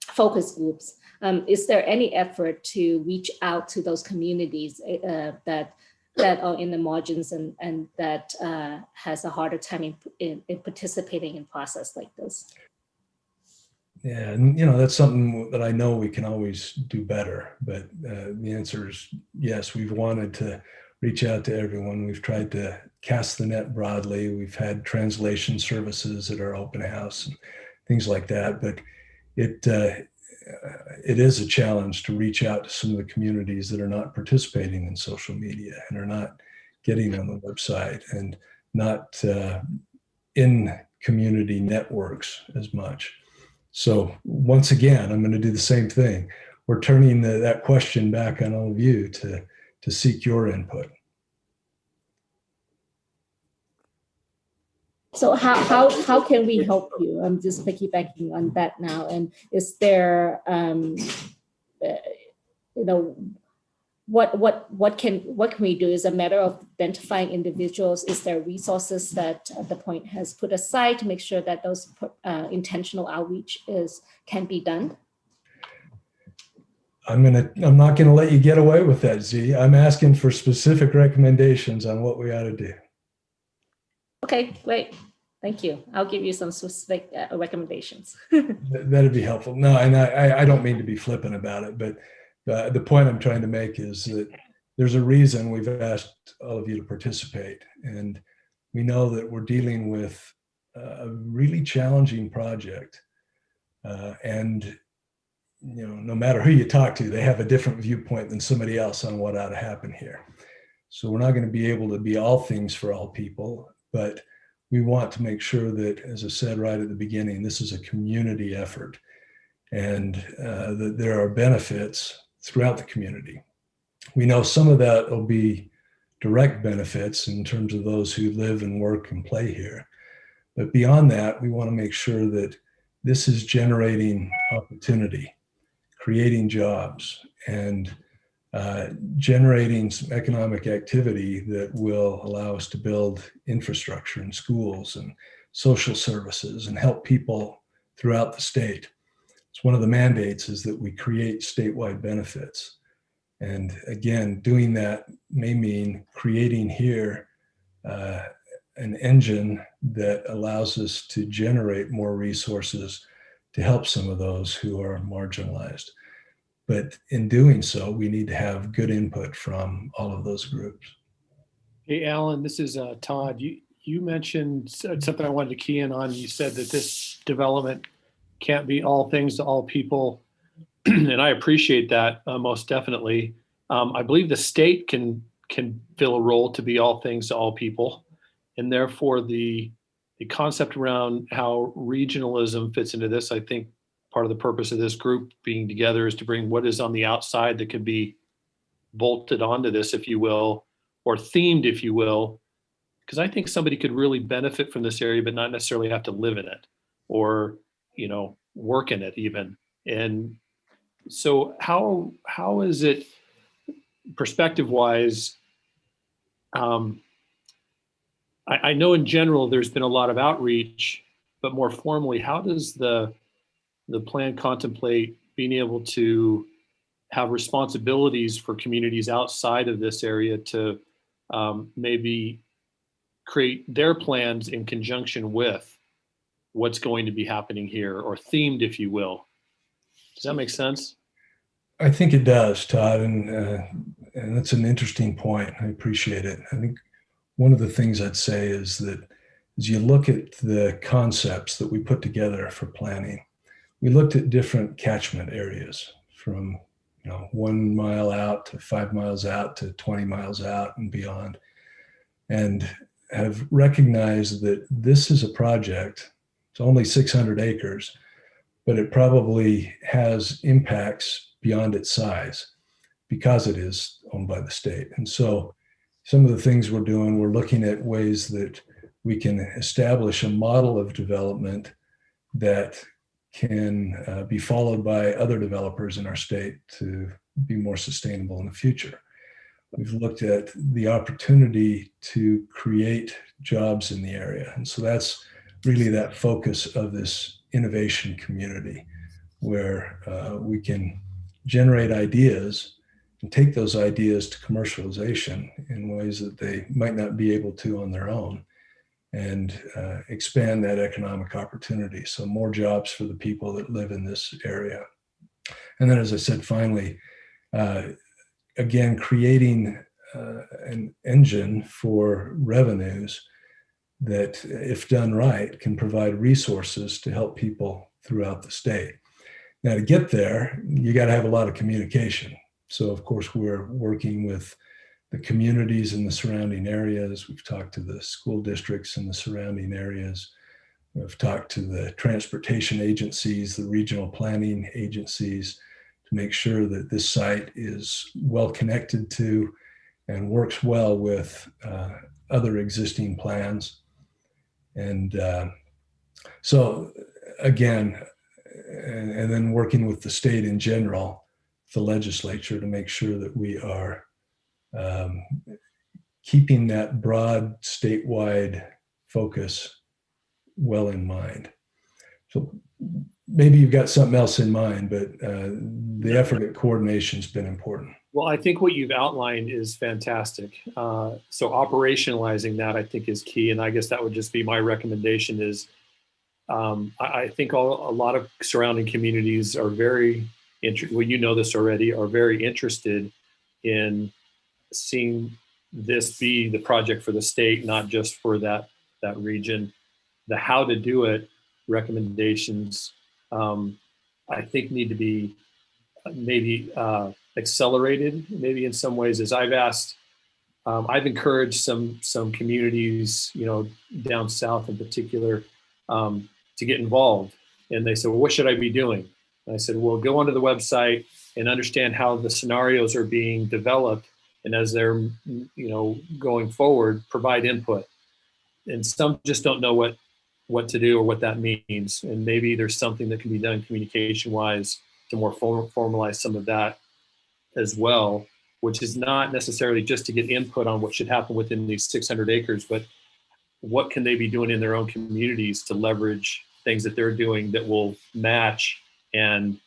focus groups. Is there any effort to reach out to those communities that are in the margins and that has a harder time in participating in process like this? Yeah, and that's something that I know we can always do better, but the answer is yes. We've wanted to reach out to everyone. We've tried to cast the net broadly. We've had translation services at our open house and things like that, but it is a challenge to reach out to some of the communities that are not participating in social media and are not getting on the website and not in community networks as much. So once again, I'm going to do the same thing. We're turning that question back on all of you to seek your input. So how can we help you? I'm just piggybacking on that now. And is there, what can we do? Is a matter of identifying individuals. Is there resources that the point has put aside to make sure that those intentional outreach can be done? I'm not gonna let you get away with that, Z. I'm asking for specific recommendations on what we ought to do. Okay, great. Thank you. I'll give you some specific recommendations. That'd be helpful. No, and I don't mean to be flippant about it, but the point I'm trying to make is that there's a reason we've asked all of you to participate. And We know that we're dealing with a really challenging project. And no matter who you talk to, they have a different viewpoint than somebody else on what ought to happen here. So we're not going to be able to be all things for all people, but we want to make sure that, as I said right at the beginning, this is a community effort, and that there are benefits throughout the community. We know some of that will be direct benefits in terms of those who live and work and play here. But beyond that, we want to make sure that this is generating opportunity, creating jobs, and generating some economic activity that will allow us to build infrastructure and schools and social services and help people throughout the state. It's one of the mandates is that we create statewide benefits. And again, doing that may mean creating here an engine that allows us to generate more resources to help some of those who are marginalized. But in doing so, we need to have good input from all of those groups. Hey, Alan, this is Todd. You mentioned something I wanted to key in on. You said that this development can't be all things to all people. And I appreciate that most definitely. I believe the state can fill a role to be all things to all people. And therefore the concept around how regionalism fits into this, I think part of the purpose of this group being together is to bring what is on the outside that can be bolted onto this, if you will, or themed, if you will, because I think somebody could really benefit from this area, but not necessarily have to live in it or, work in it even. And so how is it perspective wise? I know in general there's been a lot of outreach, but more formally, how does the plan contemplate being able to have responsibilities for communities outside of this area to maybe create their plans in conjunction with what's going to be happening here, or themed, if you will? Does that make sense? I think it does, Todd, and that's an interesting point. I appreciate it. I think one of the things I'd say is that as you look at the concepts that we put together for planning, we looked at different catchment areas from 1 mile out to 5 miles out to 20 miles out and beyond, and have recognized that this is a project. It's only 600 acres, but it probably has impacts beyond its size because it is owned by the state. And so some of the things we're doing, we're looking at ways that we can establish a model of development that can be followed by other developers in our state to be more sustainable in the future. We've looked at the opportunity to create jobs in the area. And so that's really that focus of this innovation community, where we can generate ideas and take those ideas to commercialization in ways that they might not be able to on their own, and expand that economic opportunity. So more jobs for the people that live in this area. And then, as I said, finally, again, creating an engine for revenues that, if done right, can provide resources to help people throughout the state. Now, to get there, you got to have a lot of communication. So, of course, we're working with the communities in the surrounding areas. We've talked to the school districts in the surrounding areas. We've talked to the transportation agencies, the regional planning agencies, to make sure that this site is well connected to and works well with other existing plans. And so again, and then working with the state in general, the legislature, to make sure that we are keeping that broad statewide focus well in mind. So maybe you've got something else in mind, but the effort at coordination has been important. Well, I think what you've outlined is fantastic. So operationalizing that, I think, is key. And I guess that would just be my recommendation is, I think a lot of surrounding communities are very interested, well, you know this already, are very interested in seeing this be the project for the state, not just for that region. The how to do it recommendations, I think, need to be maybe accelerated, maybe in some ways. As I've asked, I've encouraged some communities, down south in particular, to get involved. And they said, well, what should I be doing? And I said, well, go onto the website and understand how the scenarios are being developed. And as they're, going forward, provide input. And some just don't know what to do or what that means. And maybe there's something that can be done communication-wise to more formalize some of that as well, which is not necessarily just to get input on what should happen within these 600 acres, but what can they be doing in their own communities to leverage things that they're doing that will match and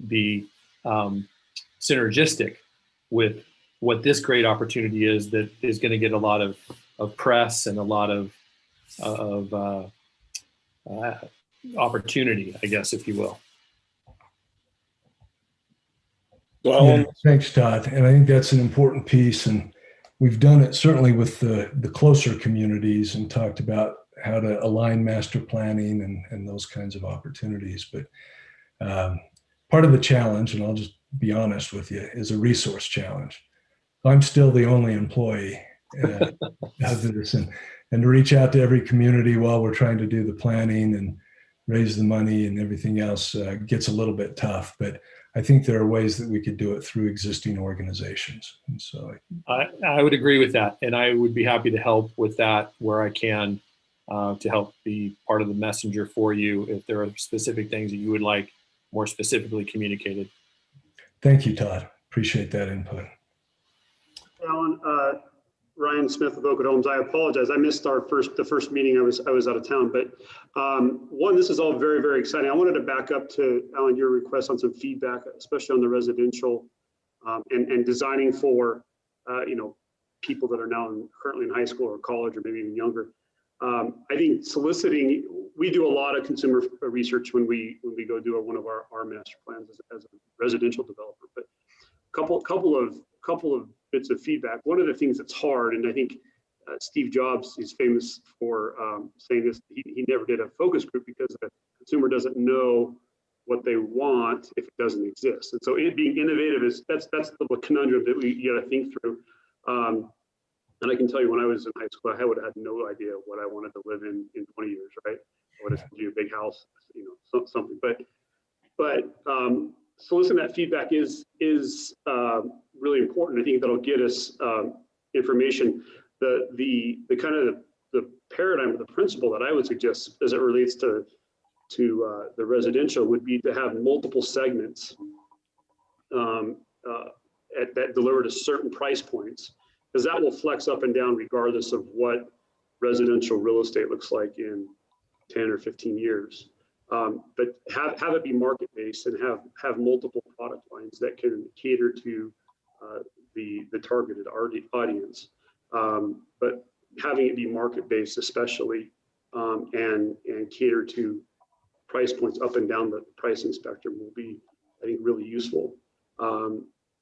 be synergistic with what this great opportunity is that is going to get a lot of press and a lot of opportunity, I guess, if you will. Yeah, thanks, Todd. And I think that's an important piece. And we've done it certainly with the closer communities and talked about how to align master planning and those kinds of opportunities. But part of the challenge, and I'll just be honest with you, is a resource challenge. I'm still the only employee of this, and to reach out to every community while we're trying to do the planning and raise the money and everything else gets a little bit tough. But I think there are ways that we could do it through existing organizations. And so I would agree with that. And I would be happy to help with that where I can, to help be part of the messenger for you if there are specific things that you would like more specifically communicated. Thank you, Todd. Appreciate that input. Alan, Ryan Smith with Oakwood Homes. I apologize. I missed the first meeting. I was out of town. But one, this is all very, very exciting. I wanted to back up to, Alan, your request on some feedback, especially on the residential and designing for people that are now currently in high school or college or maybe even younger. I think soliciting, we do a lot of consumer research when we go do one of our master plans as a residential developer. But couple of bits of feedback. One of the things that's hard, and I think Steve Jobs is famous for saying this, he never did a focus group because the consumer doesn't know what they want if it doesn't exist. And so it being innovative that's the conundrum that we got to think through. And I can tell you, when I was in high school, I would have had no idea what I wanted to live in 20 years, right? I would have told you a big house, something. But soliciting that feedback is really important. I think that'll get us information. The kind of the paradigm or the principle that I would suggest as it relates to the residential would be to have multiple segments that deliver to certain price points, because that will flex up and down regardless of what residential real estate looks like in 10 or 15 years. But have it be market-based and have multiple product lines that can cater to the targeted audience. But having it be market-based especially, and cater to price points up and down the pricing spectrum will be, I think, really useful.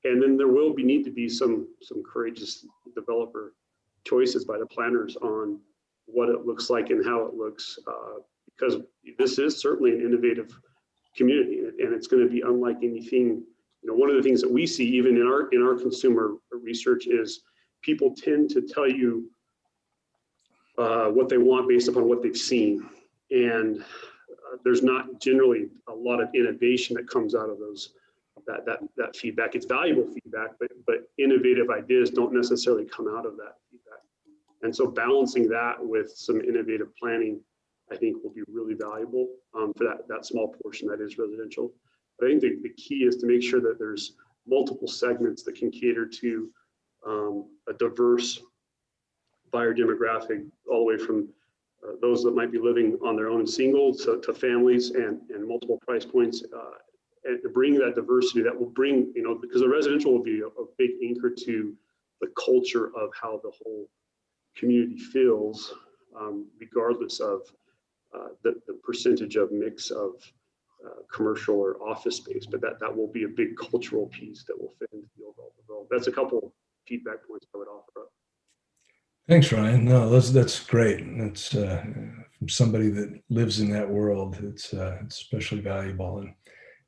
And then there will need to be some courageous developer choices by the planners on what it looks like and how it looks, because this is certainly an innovative community, and it's going to be unlike anything. One of the things that we see even in our consumer research is people tend to tell you what they want based upon what they've seen, and there's not generally a lot of innovation that comes out of that feedback. It's valuable feedback, but innovative ideas don't necessarily come out of that feedback. And so balancing that with some innovative planning, I think, will be really valuable for that small portion that is residential. But I think the key is to make sure that there's multiple segments that can cater to a diverse buyer demographic, all the way from those that might be living on their own single to families and multiple price points, and to bring that diversity that will bring, because the residential will be a big anchor to the culture of how the whole community feels, regardless of the percentage of mix of commercial or office space. But that will be a big cultural piece that will fit into the overall development. That's a couple feedback points I would offer up. Thanks, Ryan. No, that's great. That's from somebody that lives in that world. It's especially valuable,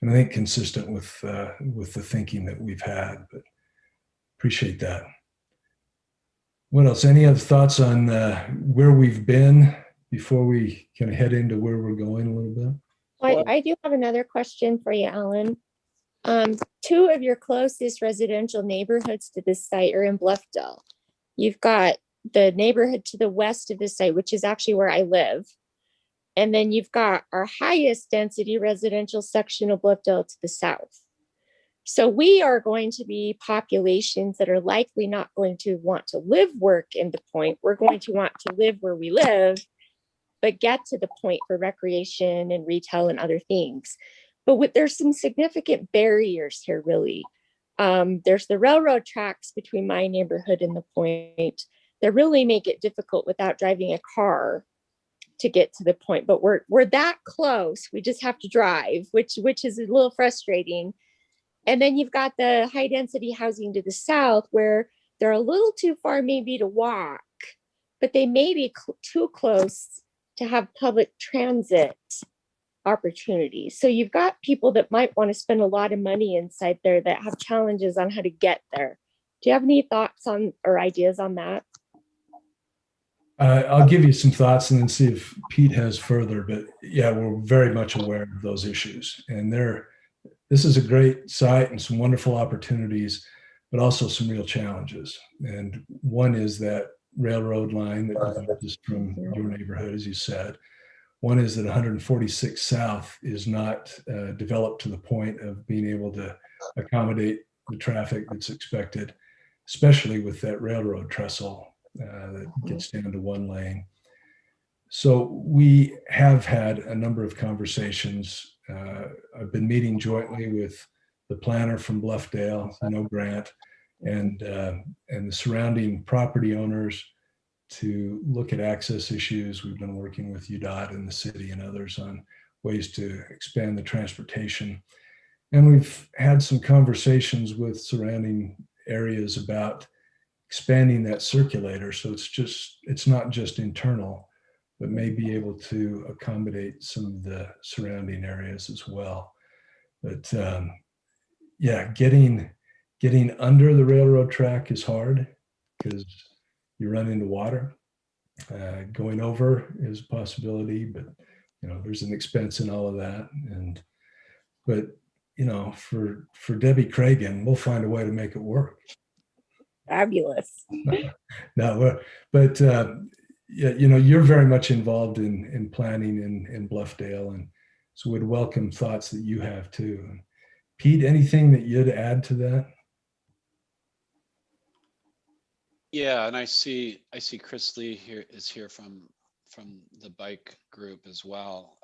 and I think consistent with the thinking that we've had. But appreciate that. What else? Any other thoughts on where we've been before we kind of head into where we're going a little bit? I do have another question for you, Alan. Two of your closest residential neighborhoods to this site are in Bluffdale. You've got the neighborhood to the west of this site, which is actually where I live. And then you've got our highest density residential section of Bluffdale to the south. So we are going to be populations that are likely not going to want to live, work in the point. We're going to want to live where we live, but get to the point for recreation and retail and other things. But there's some significant barriers here, really. There's the railroad tracks between my neighborhood and the point that really make it difficult without driving a car to get to the point. But we're that close. We just have to drive, which is a little frustrating. And then you've got the high density housing to the south where they're a little too far maybe to walk, but they may be too close to have public transit opportunities. So you've got people that might want to spend a lot of money inside there that have challenges on how to get there. Do you have any thoughts on or ideas on that? I'll give you some thoughts and then see if Pete has further, but yeah, we're very much aware of those issues. And this is a great site and some wonderful opportunities, but also some real challenges. And one is that railroad line that is from your neighborhood, as you said. One is that 146 South is not developed to the point of being able to accommodate the traffic that's expected, especially with that railroad trestle that gets down to one lane. So we have had a number of conversations. I've been meeting jointly with the planner from Bluffdale, Grant, and the surrounding property owners to look at access issues. We've been working with UDOT and the city and others on ways to expand the transportation. And we've had some conversations with surrounding areas about expanding that circulator. So it's not just internal, but may be able to accommodate some of the surrounding areas as well. But yeah, getting under the railroad track is hard because you run into water. Going over is a possibility, but there's an expense in all of that. But for Debbie Cragen, we'll find a way to make it work. Fabulous. No, but yeah, you're very much involved in planning in Bluffdale, and so would welcome thoughts that you have too. Pete, anything that you'd add to that? Yeah, and I see Chris Lee is here from the bike group as well.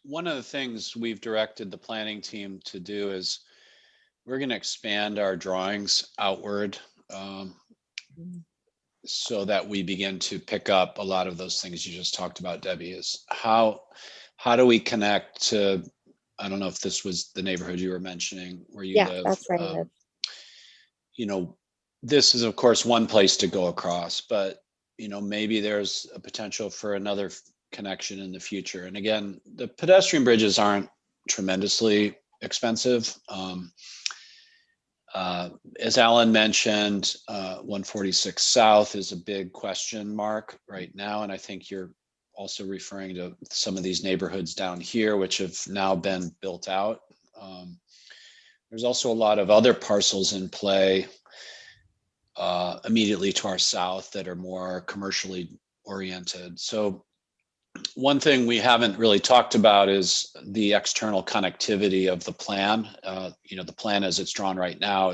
One of the things we've directed the planning team to do is we're going to expand our drawings outward so that we begin to pick up a lot of those things you just talked about, Debbie, is how do we connect to, I don't know if this was the neighborhood you were mentioning where you live. That's where I live. This is of course one place to go across, but maybe there's a potential for another connection in the future. And again, the pedestrian bridges aren't tremendously expensive. As Alan mentioned, 146 South is a big question mark right now. And I think you're also referring to some of these neighborhoods down here, which have now been built out. There's also a lot of other parcels in play immediately to our south that are more commercially oriented. So one thing we haven't really talked about is the external connectivity of the plan. The plan as it's drawn right now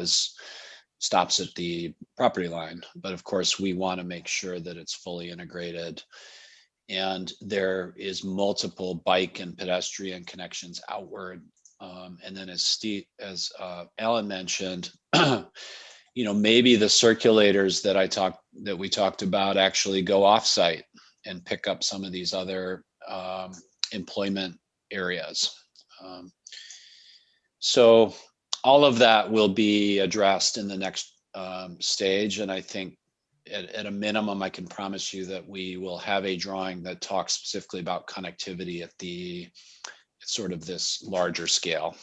stops at the property line, but of course we want to make sure that it's fully integrated and there is multiple bike and pedestrian connections outward. And then as Alan mentioned, maybe the circulators that we talked about actually go off-site and pick up some of these other employment areas. So all of that will be addressed in the next stage. And I think at a minimum, I can promise you that we will have a drawing that talks specifically about connectivity at sort of this larger scale.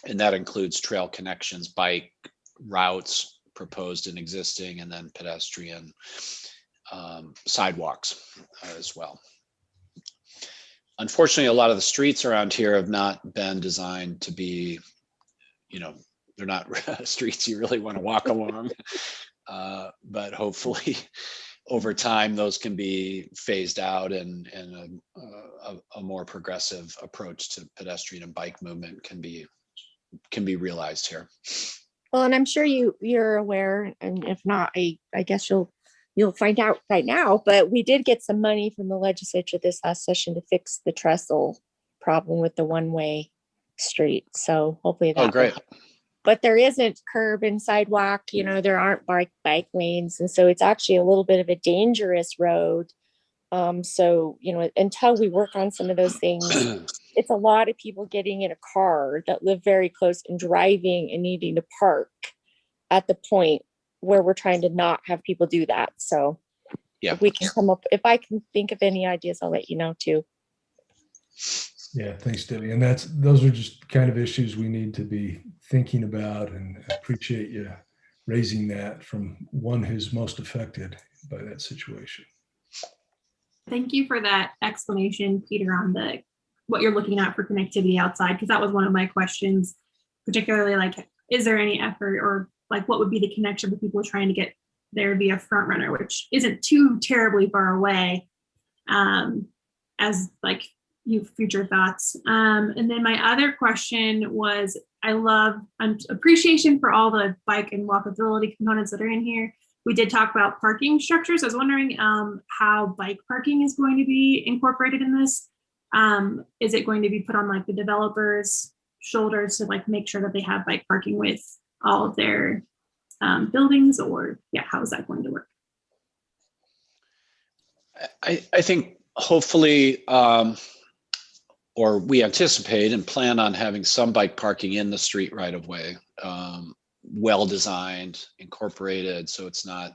And that includes trail connections, bike routes proposed and existing, and then pedestrian sidewalks as well. Unfortunately, a lot of the streets around here have not been designed to be, they're not streets you really want to walk along. But hopefully over time, those can be phased out and a more progressive approach to pedestrian and bike movement can be realized here. Well, and I'm sure you're aware, and if not, I guess you'll find out right now, but we did get some money from the legislature this last session to fix the trestle problem with the one-way street. So hopefully that. Oh, great. But there isn't curb and sidewalk, there aren't bike lanes. And so it's actually a little bit of a dangerous road. So, until we work on some of those things, it's a lot of people getting in a car that live very close and driving and needing to park at the point where we're trying to not have people do that. So yeah, if I can think of any ideas, I'll let you know too. Yeah, thanks, Debbie. And those are just kind of issues we need to be thinking about, and I appreciate you raising that from one who's most affected by that situation. Thank you for that explanation, Peter, on what you're looking at for connectivity outside, because that was one of my questions, particularly is there any effort or what would be the connection for people trying to get there via Front Runner, which isn't too terribly far away, as future thoughts. And then my other question was, I love appreciation for all the bike and walkability components that are in here. We did talk about parking structures. I was wondering how bike parking is going to be incorporated in this. Is it going to be put on the developers' shoulders to make sure that they have bike parking with all of their buildings, or how is that going to work? I think hopefully, or we anticipate and plan on having some bike parking in the street right of way, well designed, incorporated, so it's not,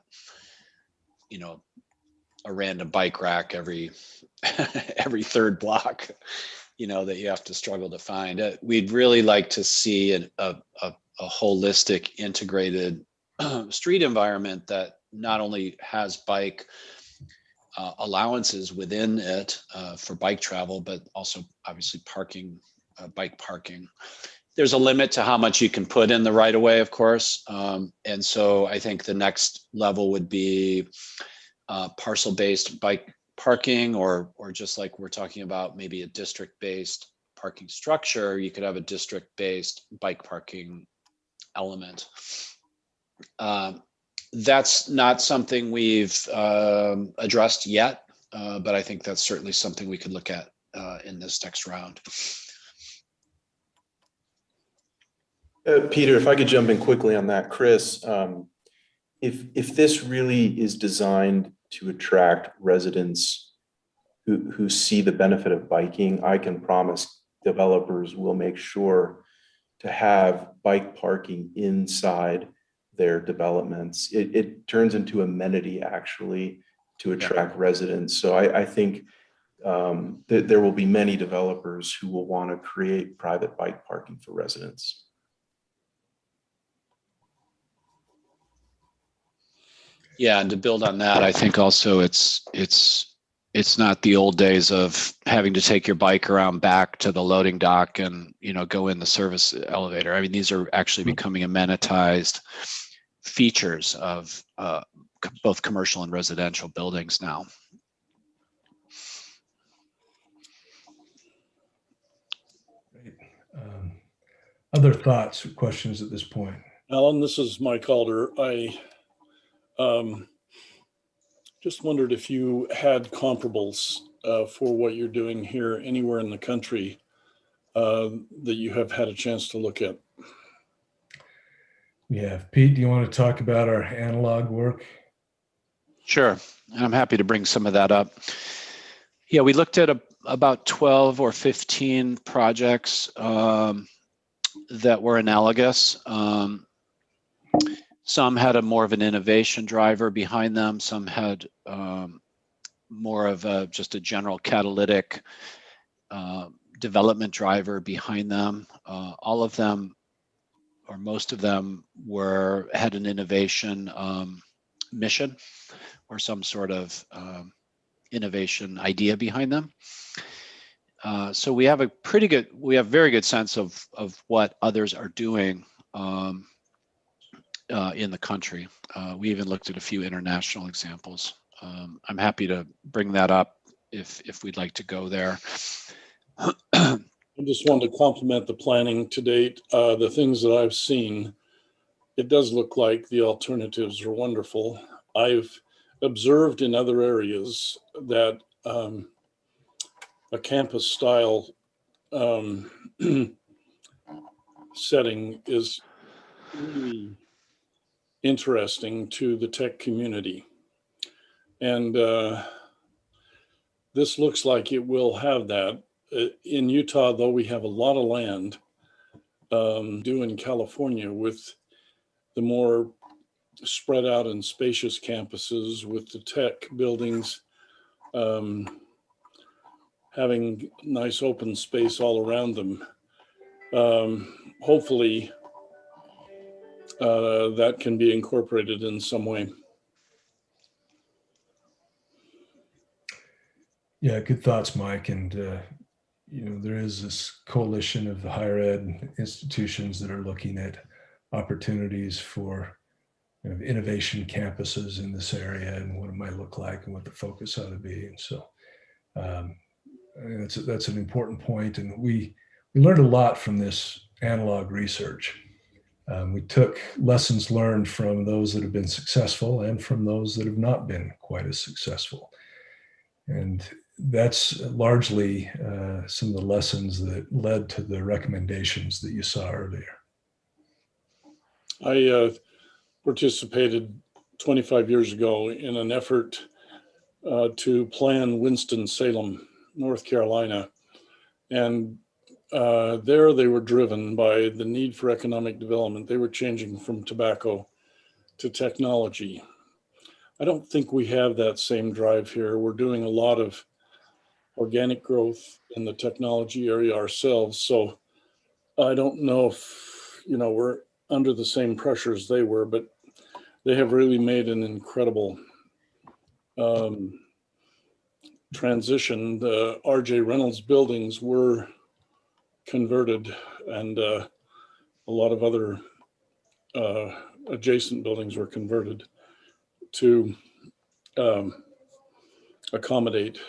a random bike rack every third block, that you have to struggle to find. We'd really like to see a holistic, integrated street environment that not only has bike allowances within it for bike travel, but also obviously bike parking. There's a limit to how much you can put in the right of way, of course. And so I think the next level would be parcel-based bike parking, or just like we're talking about, maybe a district-based parking structure. You could have a district-based bike parking element. That's not something we've addressed yet, but I think that's certainly something we could look at in this next round. Peter, if I could jump in quickly on that, Chris, if this really is designed to attract residents who see the benefit of biking, I can promise developers will make sure to have bike parking inside their developments. It turns into amenity actually to attract residents. So I think that there will be many developers who will want to create private bike parking for residents. Yeah, and to build on that, I think also it's not the old days of having to take your bike around back to the loading dock and go in the service elevator. I mean, these are actually becoming amenitized features of both commercial and residential buildings now. Great. Other thoughts or questions at this point? Alan, this is Mike Alder. I just wondered if you had comparables for what you're doing here anywhere in the country that you have had a chance to look at. Yeah, Pete, do you want to talk about our analog work? Sure, and I'm happy to bring some of that up. Yeah, we looked at about 12 or 15 projects that were analogous. Some had a more of an innovation driver behind them. Some had more of just a general catalytic development driver behind them. All of them, or most of them, had an innovation mission or some sort of innovation idea behind them. So we have very good sense of what others are doing in the country. We even looked at a few international examples. I'm happy to bring that up if we'd like to go there. I just wanted to compliment the planning to date. The things that I've seen, it does look like the alternatives are wonderful. I've observed in other areas that a campus style setting is really interesting to the tech community. And this looks like it will have that. In Utah, though, we have a lot of land due in California with the more spread out and spacious campuses with the tech buildings having nice open space all around them. Hopefully that can be incorporated in some way. Yeah, good thoughts, Mike. And there is this coalition of the higher ed institutions that are looking at opportunities for innovation campuses in this area and what it might look like and what the focus ought to be. And so that's an important point. And we learned a lot from this analog research. We took lessons learned from those that have been successful and from those that have not been quite as successful. And that's largely some of the lessons that led to the recommendations that you saw earlier. I participated 25 years ago in an effort to plan Winston-Salem, North Carolina. And there they were driven by the need for economic development. They were changing from tobacco to technology. I don't think we have that same drive here. We're doing a lot of organic growth in the technology area ourselves. So I don't know if, we're under the same pressures they were, but they have really made an incredible transition. The R.J. Reynolds buildings were converted, and a lot of other adjacent buildings were converted to accommodate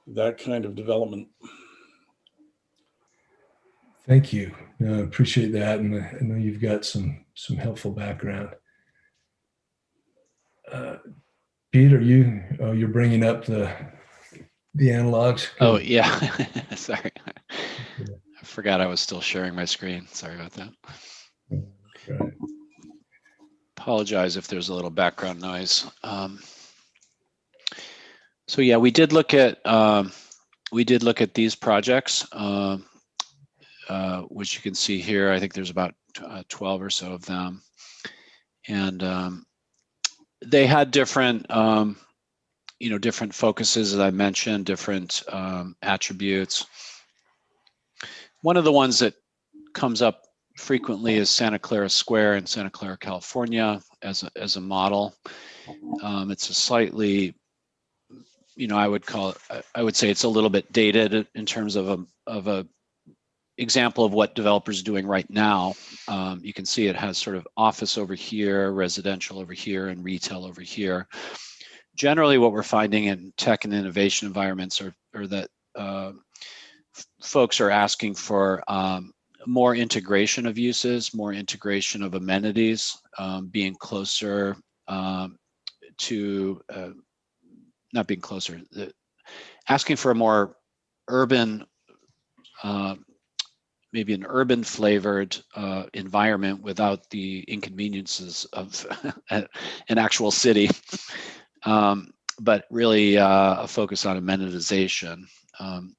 that kind of development. Thank you. Appreciate that. And I know you've got some helpful background. Pete, you're bringing up the analogs? Oh, yeah. Sorry. I forgot I was still sharing my screen. Sorry about that. Right. Apologize if there's a little background noise. So yeah, we did look at these projects, which you can see here. I think there's about 12 or so of them, and they had different, different focuses, as I mentioned, different attributes. One of the ones that comes up frequently is Santa Clara Square in Santa Clara, California, as a model. It's a slightly, I would say it's a little bit dated in terms of a example of what developers are doing right now. You can see it has sort of office over here, residential over here, and retail over here. Generally, what we're finding in tech and innovation environments are that folks are asking for more integration of uses, more integration of amenities, being closer to, not being closer, asking for a more urban, maybe an urban flavored environment without the inconveniences of an actual city, but really a focus on amenitization.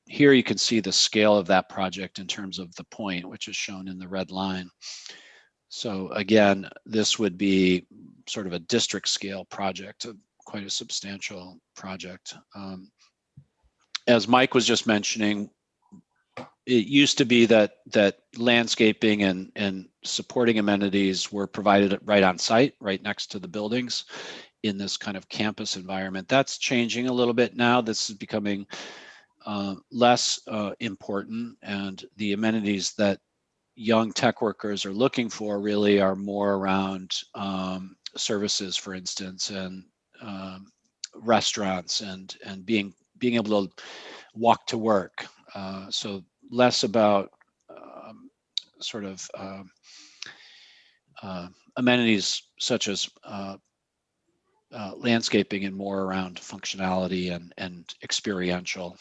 Here you can see the scale of that project in terms of the point, which is shown in the red line. So again, this would be sort of a district scale project, quite a substantial project. As Mike was just mentioning, it used to be that landscaping and supporting amenities were provided right on site, right next to the buildings in this kind of campus environment. That's changing a little bit now. This is becoming less important, and the amenities that young tech workers are looking for really are more around services, for instance, and restaurants and being able to walk to work. So less about sort of amenities such as landscaping and more around functionality and experiential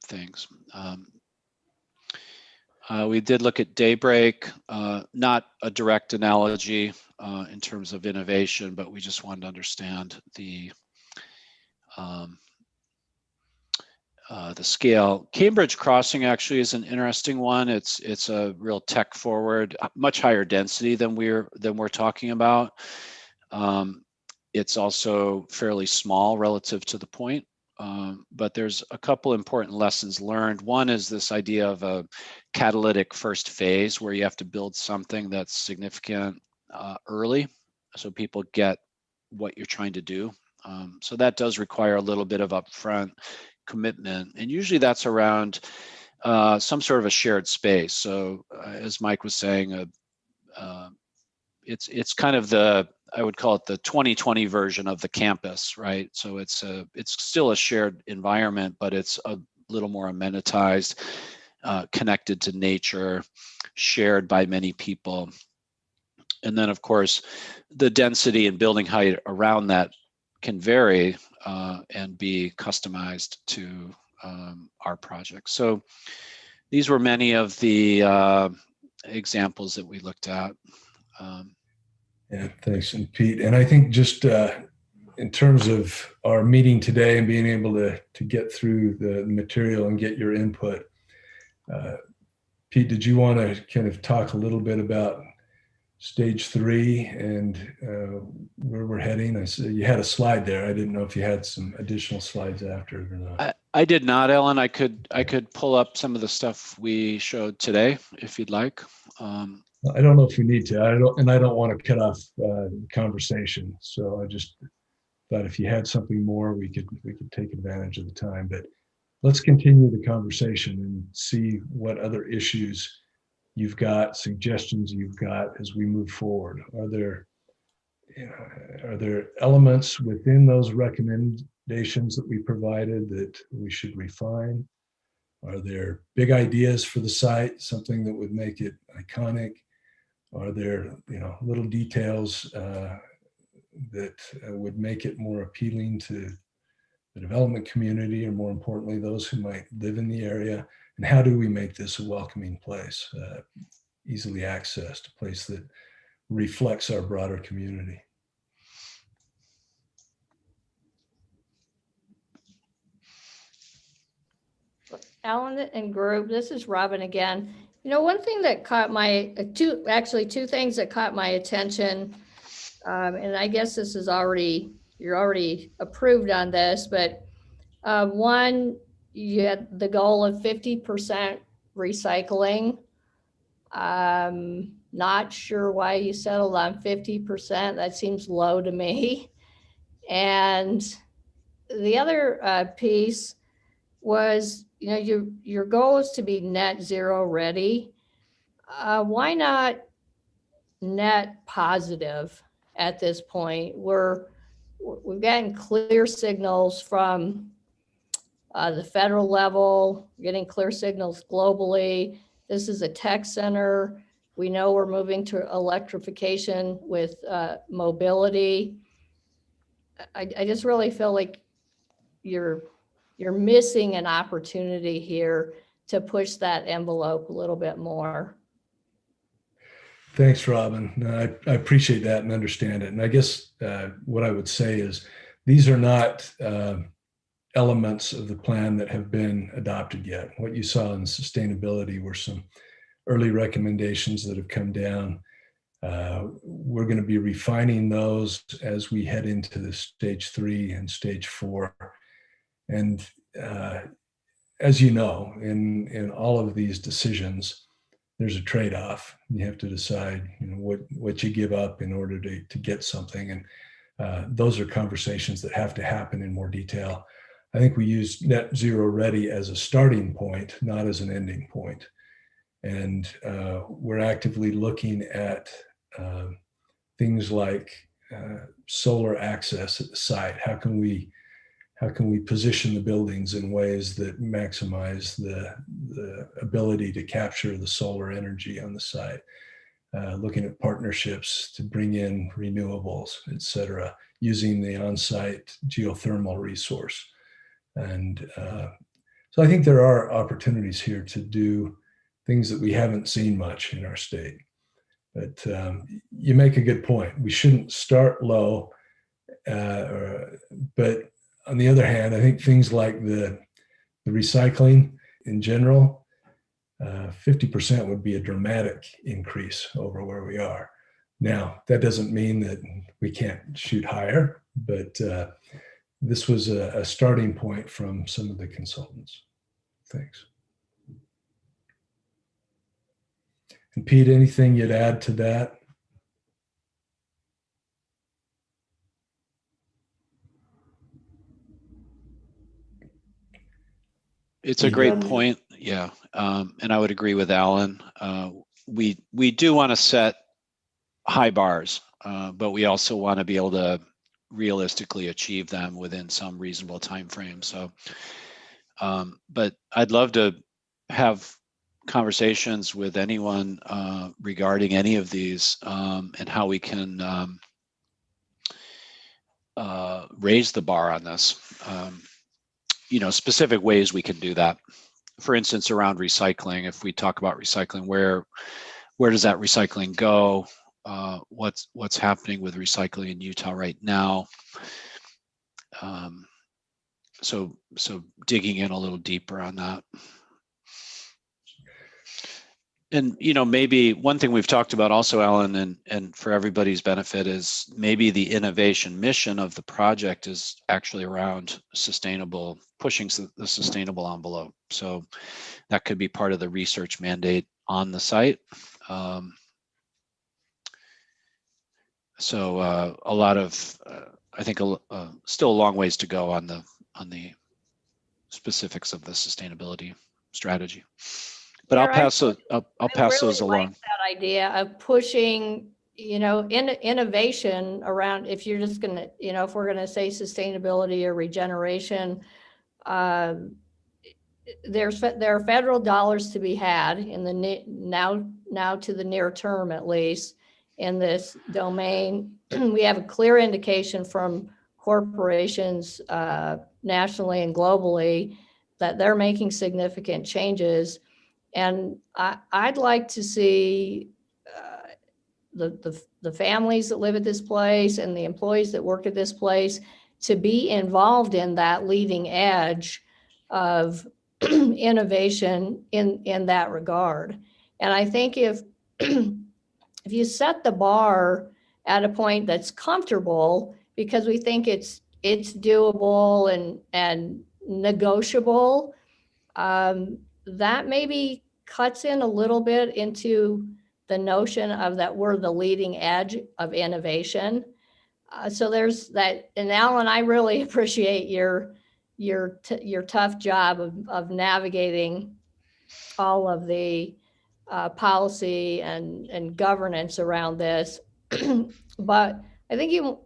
things. We did look at Daybreak, not a direct analogy in terms of innovation, but we just wanted to understand the scale. Cambridge Crossing actually is an interesting one. It's a real tech forward, much higher density than we're talking about. It's also fairly small relative to the point. But there's a couple important lessons learned. One is this idea of a catalytic first phase where you have to build something that's significant early so people get what you're trying to do. So that does require a little bit of upfront commitment. And usually that's around some sort of a shared space. So as Mike was saying, it's kind of I would call it the 2020 version of the campus, right? So it's still a shared environment, but it's a little more amenitized, connected to nature, shared by many people. And then of course, the density and building height around that can vary and be customized to our project. So these were many of the examples that we looked at. Yeah, thanks, and Pete. And I think just in terms of our meeting today and being able to get through the material and get your input, Pete, did you want to kind of talk a little bit about stage 3 and where we're heading? I said you had a slide there. I didn't know if you had some additional slides after it or not. I did not, Ellen. I could pull up some of the stuff we showed today if you'd like. I don't know if we need to. I don't want to cut off the conversation. So I just thought if you had something more, we could take advantage of the time. But let's continue the conversation and see what other issues you've got, suggestions you've got as we move forward. Are there elements within those recommendations that we provided that we should refine? Are there big ideas for the site, something that would make it iconic? Are there, little details that would make it more appealing to the development community, or more importantly, those who might live in the area? And how do we make this a welcoming place, easily accessed, a place that reflects our broader community? Alan and group, this is Robin again. One thing that caught two things that caught my attention, and I guess this is you're already approved on this, but one, you had the goal of 50% recycling. Not sure why you settled on 50%. That seems low to me. And the other piece was, your goal is to be net zero ready. Why not net positive at this point? We've gotten clear signals from the federal level, getting clear signals globally. This is a tech center. We know we're moving to electrification with mobility. I just really feel like you're missing an opportunity here to push that envelope a little bit more. Thanks, Robin. I appreciate that and understand it. And I guess what I would say is these are not elements of the plan that have been adopted yet. What you saw in sustainability were some early recommendations that have come down. We're going to be refining those as we head into the stage 3 and stage 4. And as you know, in all of these decisions, there's a trade-off. You have to decide, what you give up in order to get something. And those are conversations that have to happen in more detail. I think we use Net Zero Ready as a starting point, not as an ending point. And we're actively looking at things like solar access at the site. How can we position the buildings in ways that maximize the ability to capture the solar energy on the site? Looking at partnerships to bring in renewables, et cetera, using the on-site geothermal resource. And so I think there are opportunities here to do things that we haven't seen much in our state. But you make a good point. We shouldn't start low. But on the other hand, I think things like the recycling in general, 50% would be a dramatic increase over where we are. Now, that doesn't mean that we can't shoot higher, but this was a starting point from some of the consultants. Thanks. And Pete, anything you'd add to that? It's a great point. Yeah. And I would agree with Alan. We do want to set high bars, but we also want to be able to realistically achieve them within some reasonable time frame. So, but I'd love to have conversations with anyone regarding any of these and how we can raise the bar on this. Specific ways we can do that. For instance, around recycling, if we talk about recycling, where does that recycling go? What's happening with recycling in Utah right now? So digging in a little deeper on that. And maybe one thing we've talked about also, Alan, and for everybody's benefit, is maybe the innovation mission of the project is actually around sustainable, pushing the sustainable envelope. So that could be part of the research mandate on the site. So a lot of, I think, still a long ways to go on the specifics of the sustainability strategy. But I'll pass those along. Like that idea of pushing, innovation around. If you're just gonna, if we're gonna say sustainability or regeneration, there are federal dollars to be had in the now to the near term, at least in this domain. We have a clear indication from corporations nationally and globally that they're making significant changes. And I'd like to see the families that live at this place and the employees that work at this place to be involved in that leading edge of innovation in that regard. And I think if you set the bar at a point that's comfortable, because we think it's doable and negotiable, that maybe cuts in a little bit into the notion of that we're the leading edge of innovation. So there's that. And Alan, I really appreciate your tough job of navigating all of the policy and governance around this. But I think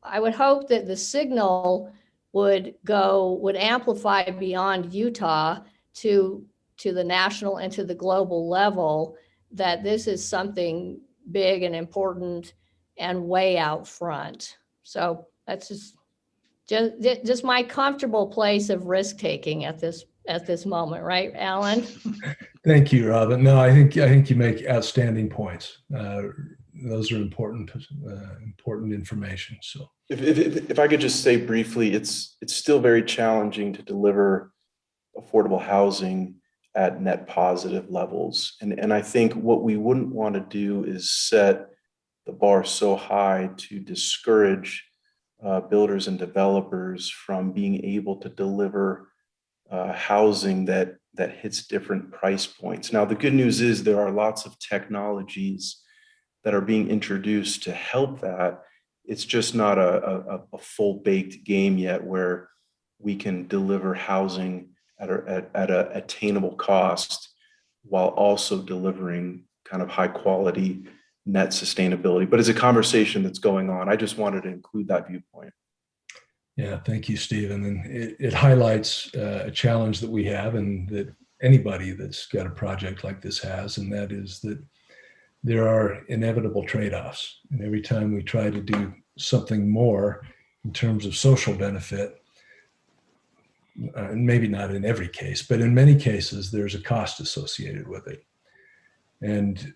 I would hope that the signal would amplify beyond Utah to the national and to the global level, that this is something big and important and way out front. So that's just my comfortable place of risk taking at this moment, right, Alan? Thank you, Robin. No, I think you make outstanding points. Those are important information. So if I could just say briefly, it's still very challenging to deliver affordable housing at net positive levels. And I think what we wouldn't want to do is set the bar so high to discourage builders and developers from being able to deliver housing that hits different price points. Now, the good news is there are lots of technologies that are being introduced to help that. It's just not a full baked game yet where we can deliver housing at a attainable cost while also delivering kind of high quality net sustainability. But it's a conversation that's going on. I just wanted to include that viewpoint. Yeah, thank you, Stephen. And it highlights a challenge that we have and that anybody that's got a project like this has, and that is that there are inevitable trade-offs. And every time we try to do something more in terms of social benefit, and maybe not in every case, but in many cases, there's a cost associated with it. And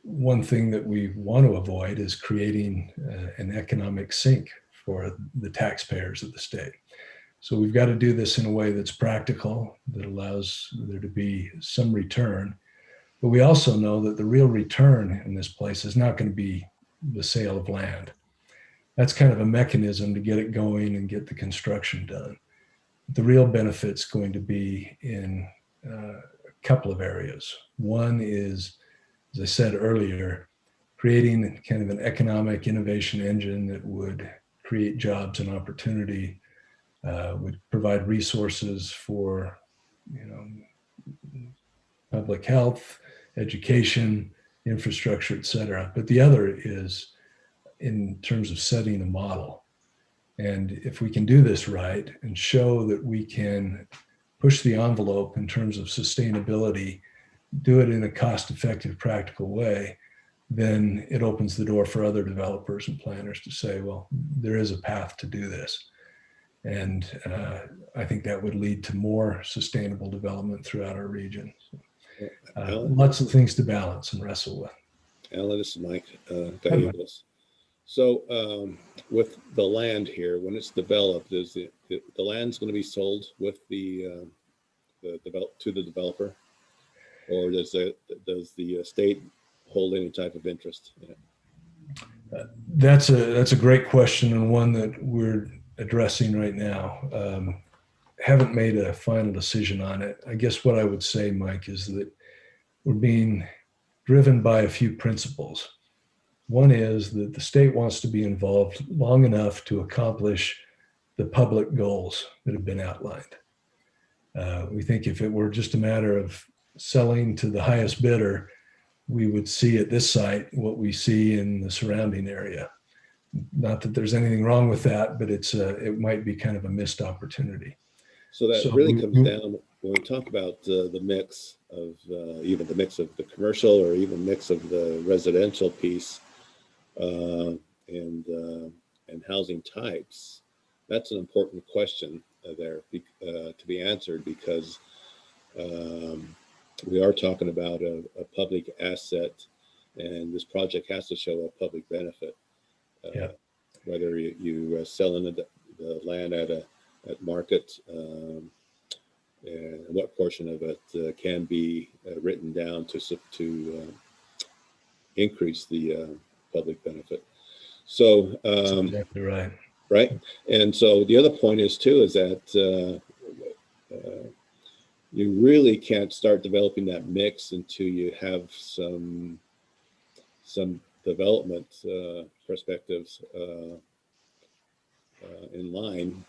one thing that we want to avoid is creating an economic sink for the taxpayers of the state. So we've got to do this in a way that's practical, that allows there to be some return. But we also know that the real return in this place is not going to be the sale of land. That's kind of a mechanism to get it going and get the construction done. The real benefit's going to be in a couple of areas. One is, as I said earlier, creating kind of an economic innovation engine that would create jobs and opportunity, would provide resources for, public health, education, infrastructure, et cetera. But the other is in terms of setting a model. And if we can do this right and show that we can push the envelope in terms of sustainability, do it in a cost-effective, practical way, then it opens the door for other developers and planners to say, well, there is a path to do this. And I think that would lead to more sustainable development throughout our region. Lots of things to balance and wrestle with. Alan, this is Mike. So with the land here, when it's developed, is the land's going to be sold with to the developer, or does the state hold any type of interest in it? That's a great question, and one that we're addressing right now. Haven't made a final decision on it. I guess what I would say, Mike, is that we're being driven by a few principles. One is that the state wants to be involved long enough to accomplish the public goals that have been outlined. We think if it were just a matter of selling to the highest bidder, we would see at this site what we see in the surrounding area. Not that there's anything wrong with that, but it might be kind of a missed opportunity. So that really comes down when we talk about the mix of even the mix of the commercial or even mix of the residential piece and housing types. That's an important question there to be answered, because we are talking about a public asset, and this project has to show a public benefit. Whether you sell in the land at market, and what portion of it can be written down to increase the public benefit. So that's exactly right. Right. And so the other point is that you really can't start developing that mix until you have some development perspectives in line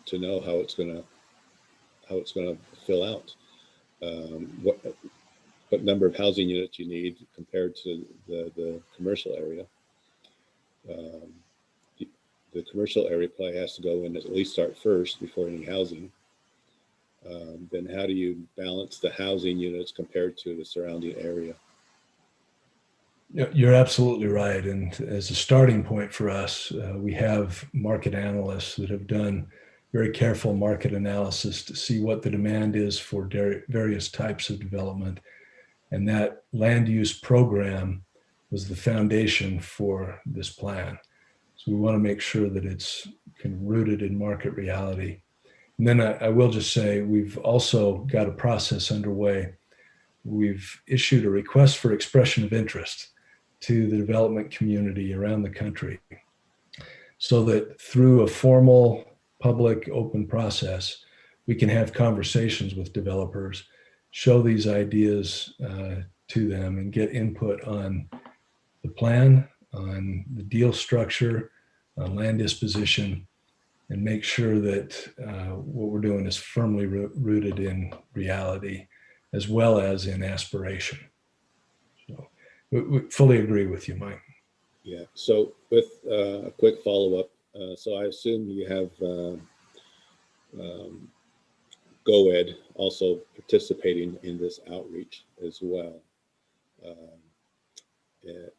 to know how it's going to fill out. What number of housing units you need compared to the commercial area. The commercial area probably has to go in at least start first before any housing. Then how do you balance the housing units compared to the surrounding area? You're absolutely right. And as a starting point for us, we have market analysts that have done very careful market analysis to see what the demand is for various types of development. And that land use program was the foundation for this plan. So we want to make sure that it's kind of rooted in market reality. And then I will just say, we've also got a process underway. We've issued a request for expression of interest. to the development community around the country so that through a formal public open process, we can have conversations with developers, show these ideas to them and get input on the plan, on the deal structure, on land disposition, and make sure that what we're doing is firmly rooted in reality as well as in aspiration. So we fully agree with you, Mike. Yeah. So with a quick follow-up, so I assume you have GoEd also participating in this outreach as well.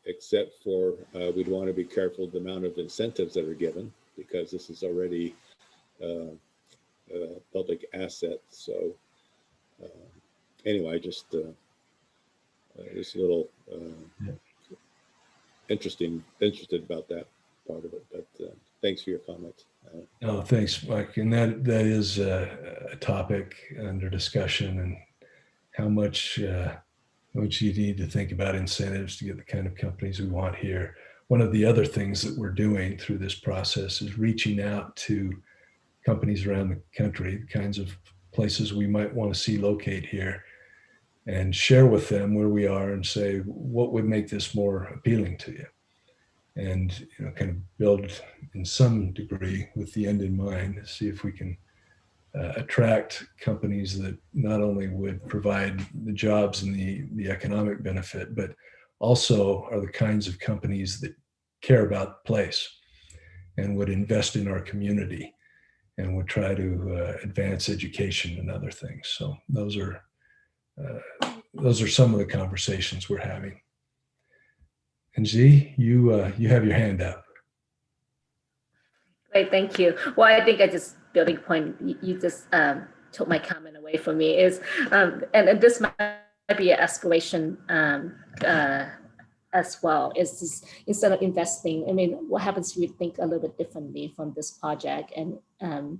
Except for we'd want to be careful the amount of incentives that are given, because this is already a public asset. So anyway, just a little interested about that part of it. But thanks for your comments. Oh, thanks, Mike. And that is a topic under discussion, and how much you need to think about incentives to get the kind of companies we want here. One of the other things that we're doing through this process is reaching out to companies around the country, the kinds of places we might want to see locate here, and share with them where we are and say, what would make this more appealing to you? And kind of build in some degree with the end in mind, to see if we can attract companies that not only would provide the jobs and the economic benefit, but also are the kinds of companies that care about the place and would invest in our community and would try to advance education and other things. So those are some of the conversations we're having. And Z, you have your hand up. Great, thank you. Well, I think I just building point, you just took my comment away from me is, and this might be an aspiration as well, is this, instead of investing, I mean, what happens if you think a little bit differently from this project? And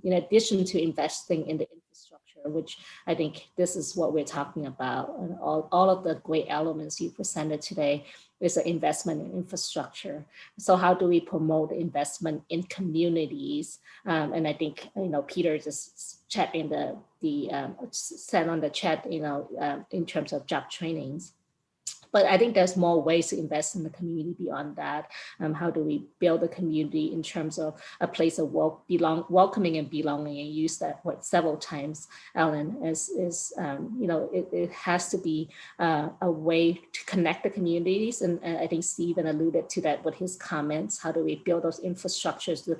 in addition to investing in the infrastructure, which I think this is what we're talking about, and all of the great elements you presented today is an investment in infrastructure. So how do we promote investment in communities? And I think, Peter just chat in sent on the chat, in terms of job trainings. But I think there's more ways to invest in the community beyond that. How do we build a community in terms of a place of welcoming and belonging? And use that word several times, Ellen, it has to be a way to connect the communities. And I think Stephen alluded to that with his comments. How do we build those infrastructures to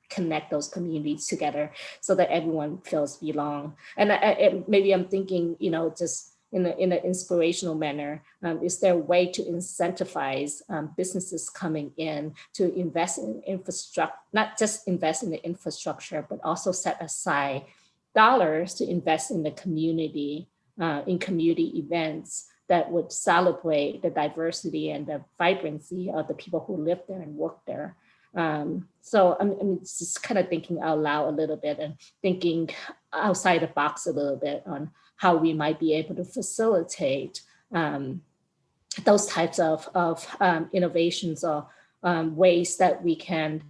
connect those communities together so that everyone feels belong? And maybe I'm thinking, just in an inspirational manner, is there a way to incentivize businesses coming in to invest in infrastructure, not just invest in the infrastructure, but also set aside dollars to invest in the community, in community events that would celebrate the diversity and the vibrancy of the people who live there and work there. So I'm just kind of thinking out loud a little bit and thinking outside the box a little bit on how we might be able to facilitate those types of innovations or ways that we can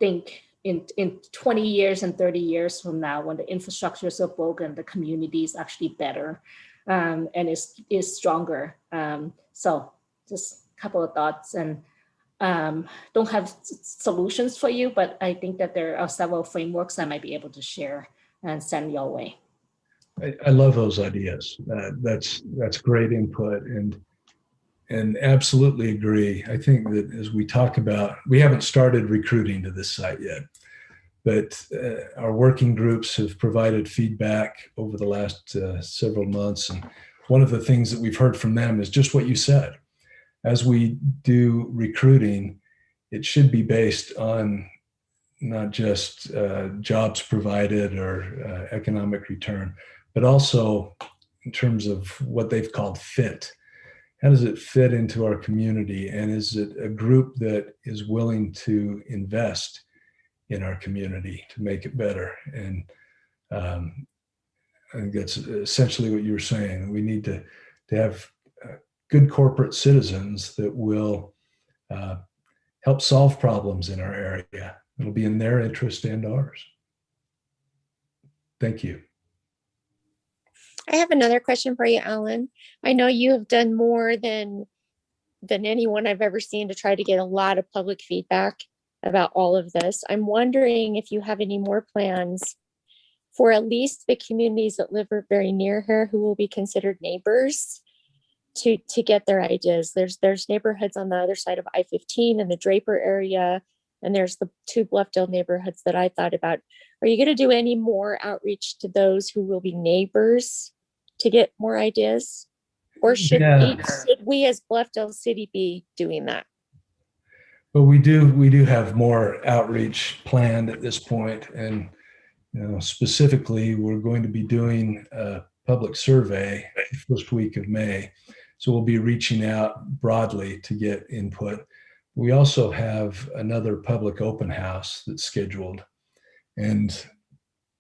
think in 20 years and 30 years from now, when the infrastructure is so broken, the community is actually better and is stronger. So just a couple of thoughts, and don't have solutions for you, but I think that there are several frameworks I might be able to share and send your way. I love those ideas. That's great input, and absolutely agree. I think that as we talk about, we haven't started recruiting to this site yet, but our working groups have provided feedback over the last several months. And one of the things that we've heard from them is just what you said. As we do recruiting, it should be based on not just jobs provided or economic return, but also in terms of what they've called fit. How does it fit into our community? And is it a group that is willing to invest in our community to make it better? And I think that's essentially what you were saying. We need to have good corporate citizens that will help solve problems in our area. It'll be in their interest and ours. Thank you. I have another question for you, Alan. I know you have done more than anyone I've ever seen to try to get a lot of public feedback about all of this. I'm wondering if you have any more plans for at least the communities that live very near here who will be considered neighbors to get their ideas. There's neighborhoods on the other side of I-15 in the Draper area, and there's the 2 Bluffdale neighborhoods that I thought about. Are you going to do any more outreach to those who will be neighbors to get more ideas? Or should we as Bluffdale City be doing that? But we do have more outreach planned at this point, and specifically, we're going to be doing a public survey the first week of May. So we'll be reaching out broadly to get input. We also have another public open house that's scheduled, and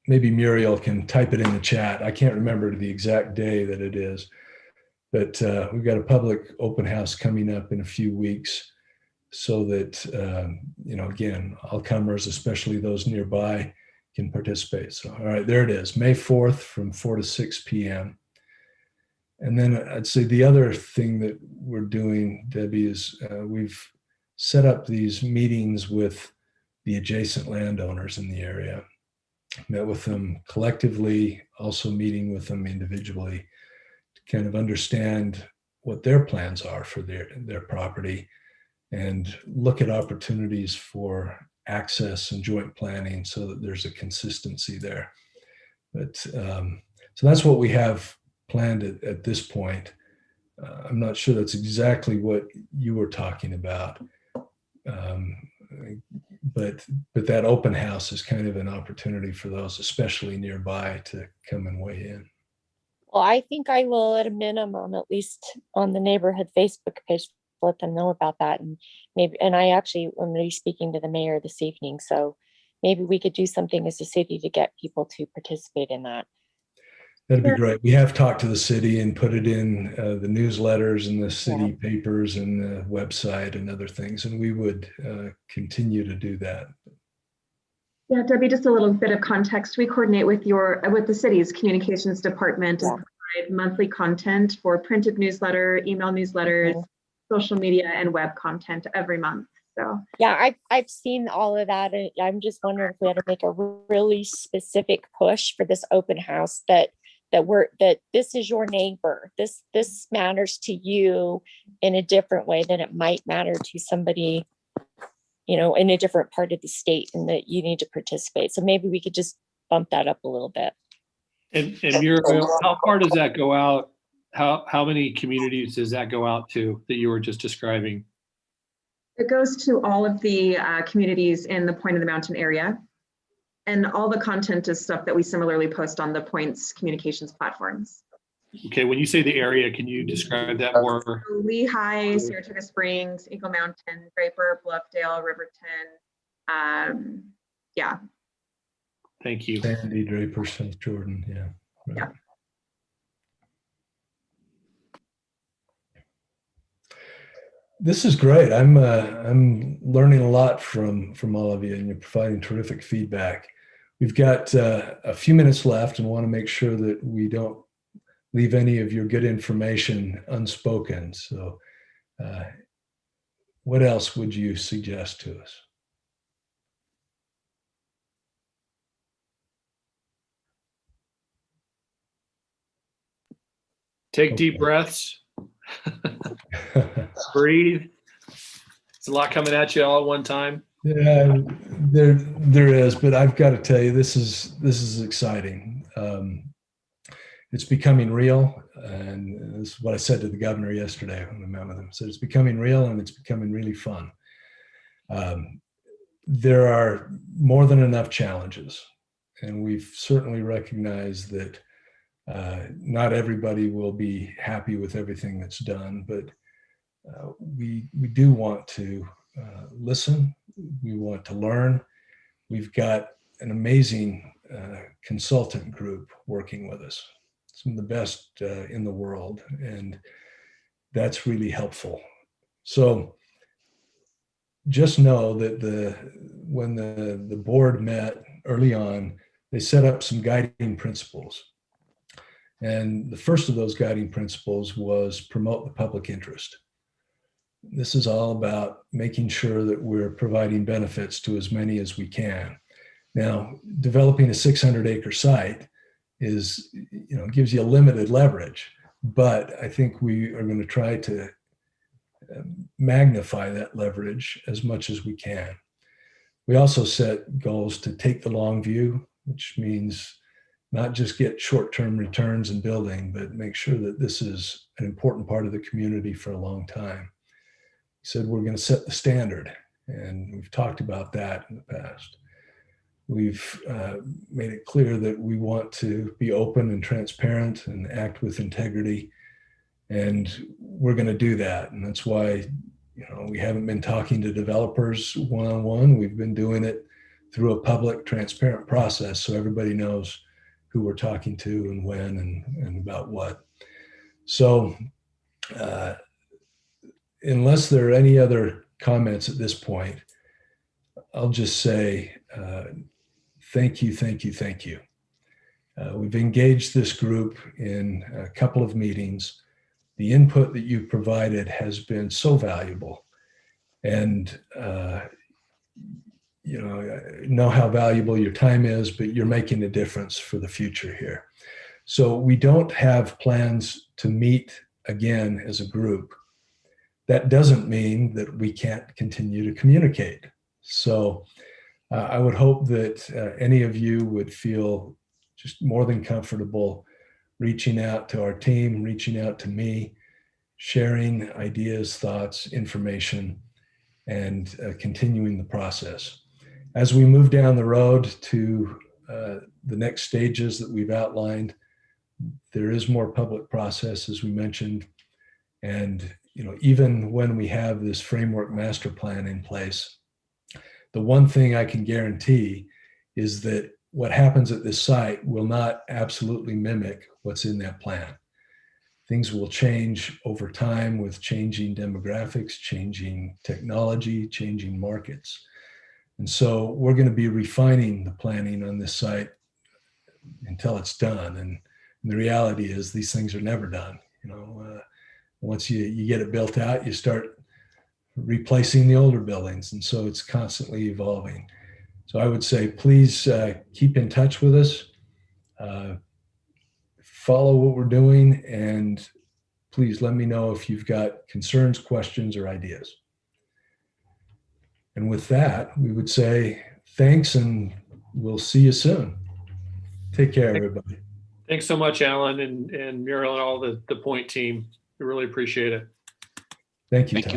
maybe Muriel can type it in the chat. I can't remember the exact day that it is, but we've got a public open house coming up in a few weeks, so that again, all comers, especially those nearby, can participate. So, all right, there it is, May 4th from 4 to 6 p.m. And then I'd say the other thing that we're doing, Debbie, is we've set up these meetings with the adjacent landowners in the area. Met with them collectively, also meeting with them individually to kind of understand what their plans are for their property and look at opportunities for access and joint planning so that there's a consistency there. But so that's what we have planned at this point. I'm not sure that's exactly what you were talking about, but that open house is kind of an opportunity for those, especially nearby, to come and weigh in. Well, I think I will, at a minimum, at least on the neighborhood Facebook page, let them know about that. And I actually am going to be speaking to the mayor this evening. So maybe we could do something as a city to get people to participate in that. That'd be great. We have talked to the city and put it in the newsletters and the city papers and the website and other things, and we would continue to do that. Yeah, Debbie, just a little bit of context. We coordinate with the city's communications department and provide monthly content for printed newsletter, email newsletters, social media, and web content every month. So yeah, I've seen all of that, and I'm just wondering if we had to make a really specific push for this open house that this is your neighbor. This matters to you in a different way than it might matter to somebody, in a different part of the state, and that you need to participate. So maybe we could just bump that up a little bit. And Muriel, how far does that go out? How many communities does that go out to that you were just describing? It goes to all of the communities in the Point of the Mountain area. And all the content is stuff that we similarly post on the Point's communications platforms. Okay, when you say the area, can you describe that more? So Lehigh, Saratoga Springs, Eagle Mountain, Draper, Bluffdale, Riverton. Yeah. Thank you. Sandy, Draper, South Jordan. Yeah. Right. Yeah. This is great. I'm learning a lot from all of you, and you're providing terrific feedback. We've got a few minutes left, and want to make sure that we don't leave any of your good information unspoken. So what else would you suggest to us? Take deep breaths. Breathe. It's a lot coming at you all at one time. Yeah, there is, but I've got to tell you, this is exciting. It's becoming real, and this is what I said to the governor yesterday when I met with him. So it's becoming real, and it's becoming really fun. There are more than enough challenges, and we've certainly recognized that not everybody will be happy with everything that's done, but we do want to listen. We want to learn. We've got an amazing consultant group working with us, some of the best in the world, and that's really helpful. So just know that when the board met early on, they set up some guiding principles. And the first of those guiding principles was promote the public interest. This is all about making sure that we're providing benefits to as many as we can. Now, developing a 600-acre site gives you a limited leverage, but I think we are going to try to magnify that leverage as much as we can. We also set goals to take the long view, which means not just get short-term returns in building, but make sure that this is an important part of the community for a long time. We said we're going to set the standard, and we've talked about that in the past. We've made it clear that we want to be open and transparent and act with integrity, and we're going to do that. And that's why, we haven't been talking to developers one-on-one. We've been doing it through a public, transparent process, so everybody knows who we're talking to and when and about what. So unless there are any other comments at this point, I'll just say thank you, thank you, thank you. We've engaged this group in a couple of meetings. The input that you've provided has been so valuable, and know how valuable your time is, but you're making a difference for the future here. So we don't have plans to meet again as a group. That doesn't mean that we can't continue to communicate. So I would hope that any of you would feel just more than comfortable reaching out to our team, reaching out to me, sharing ideas, thoughts, information, and continuing the process. As we move down the road to the next stages that we've outlined, there is more public process, as we mentioned. And even when we have this framework master plan in place, the one thing I can guarantee is that what happens at this site will not absolutely mimic what's in that plan. Things will change over time with changing demographics, changing technology, changing markets. And so we're going to be refining the planning on this site until it's done. And the reality is these things are never done. Once you get it built out, you start replacing the older buildings. And so it's constantly evolving. So I would say, please keep in touch with us. Follow what we're doing, and please let me know if you've got concerns, questions, or ideas. And with that, we would say thanks, and we'll see you soon. Take care, everybody. Thanks so much, Alan and Muriel and all the Point team. We really appreciate it. Thank you, Tom.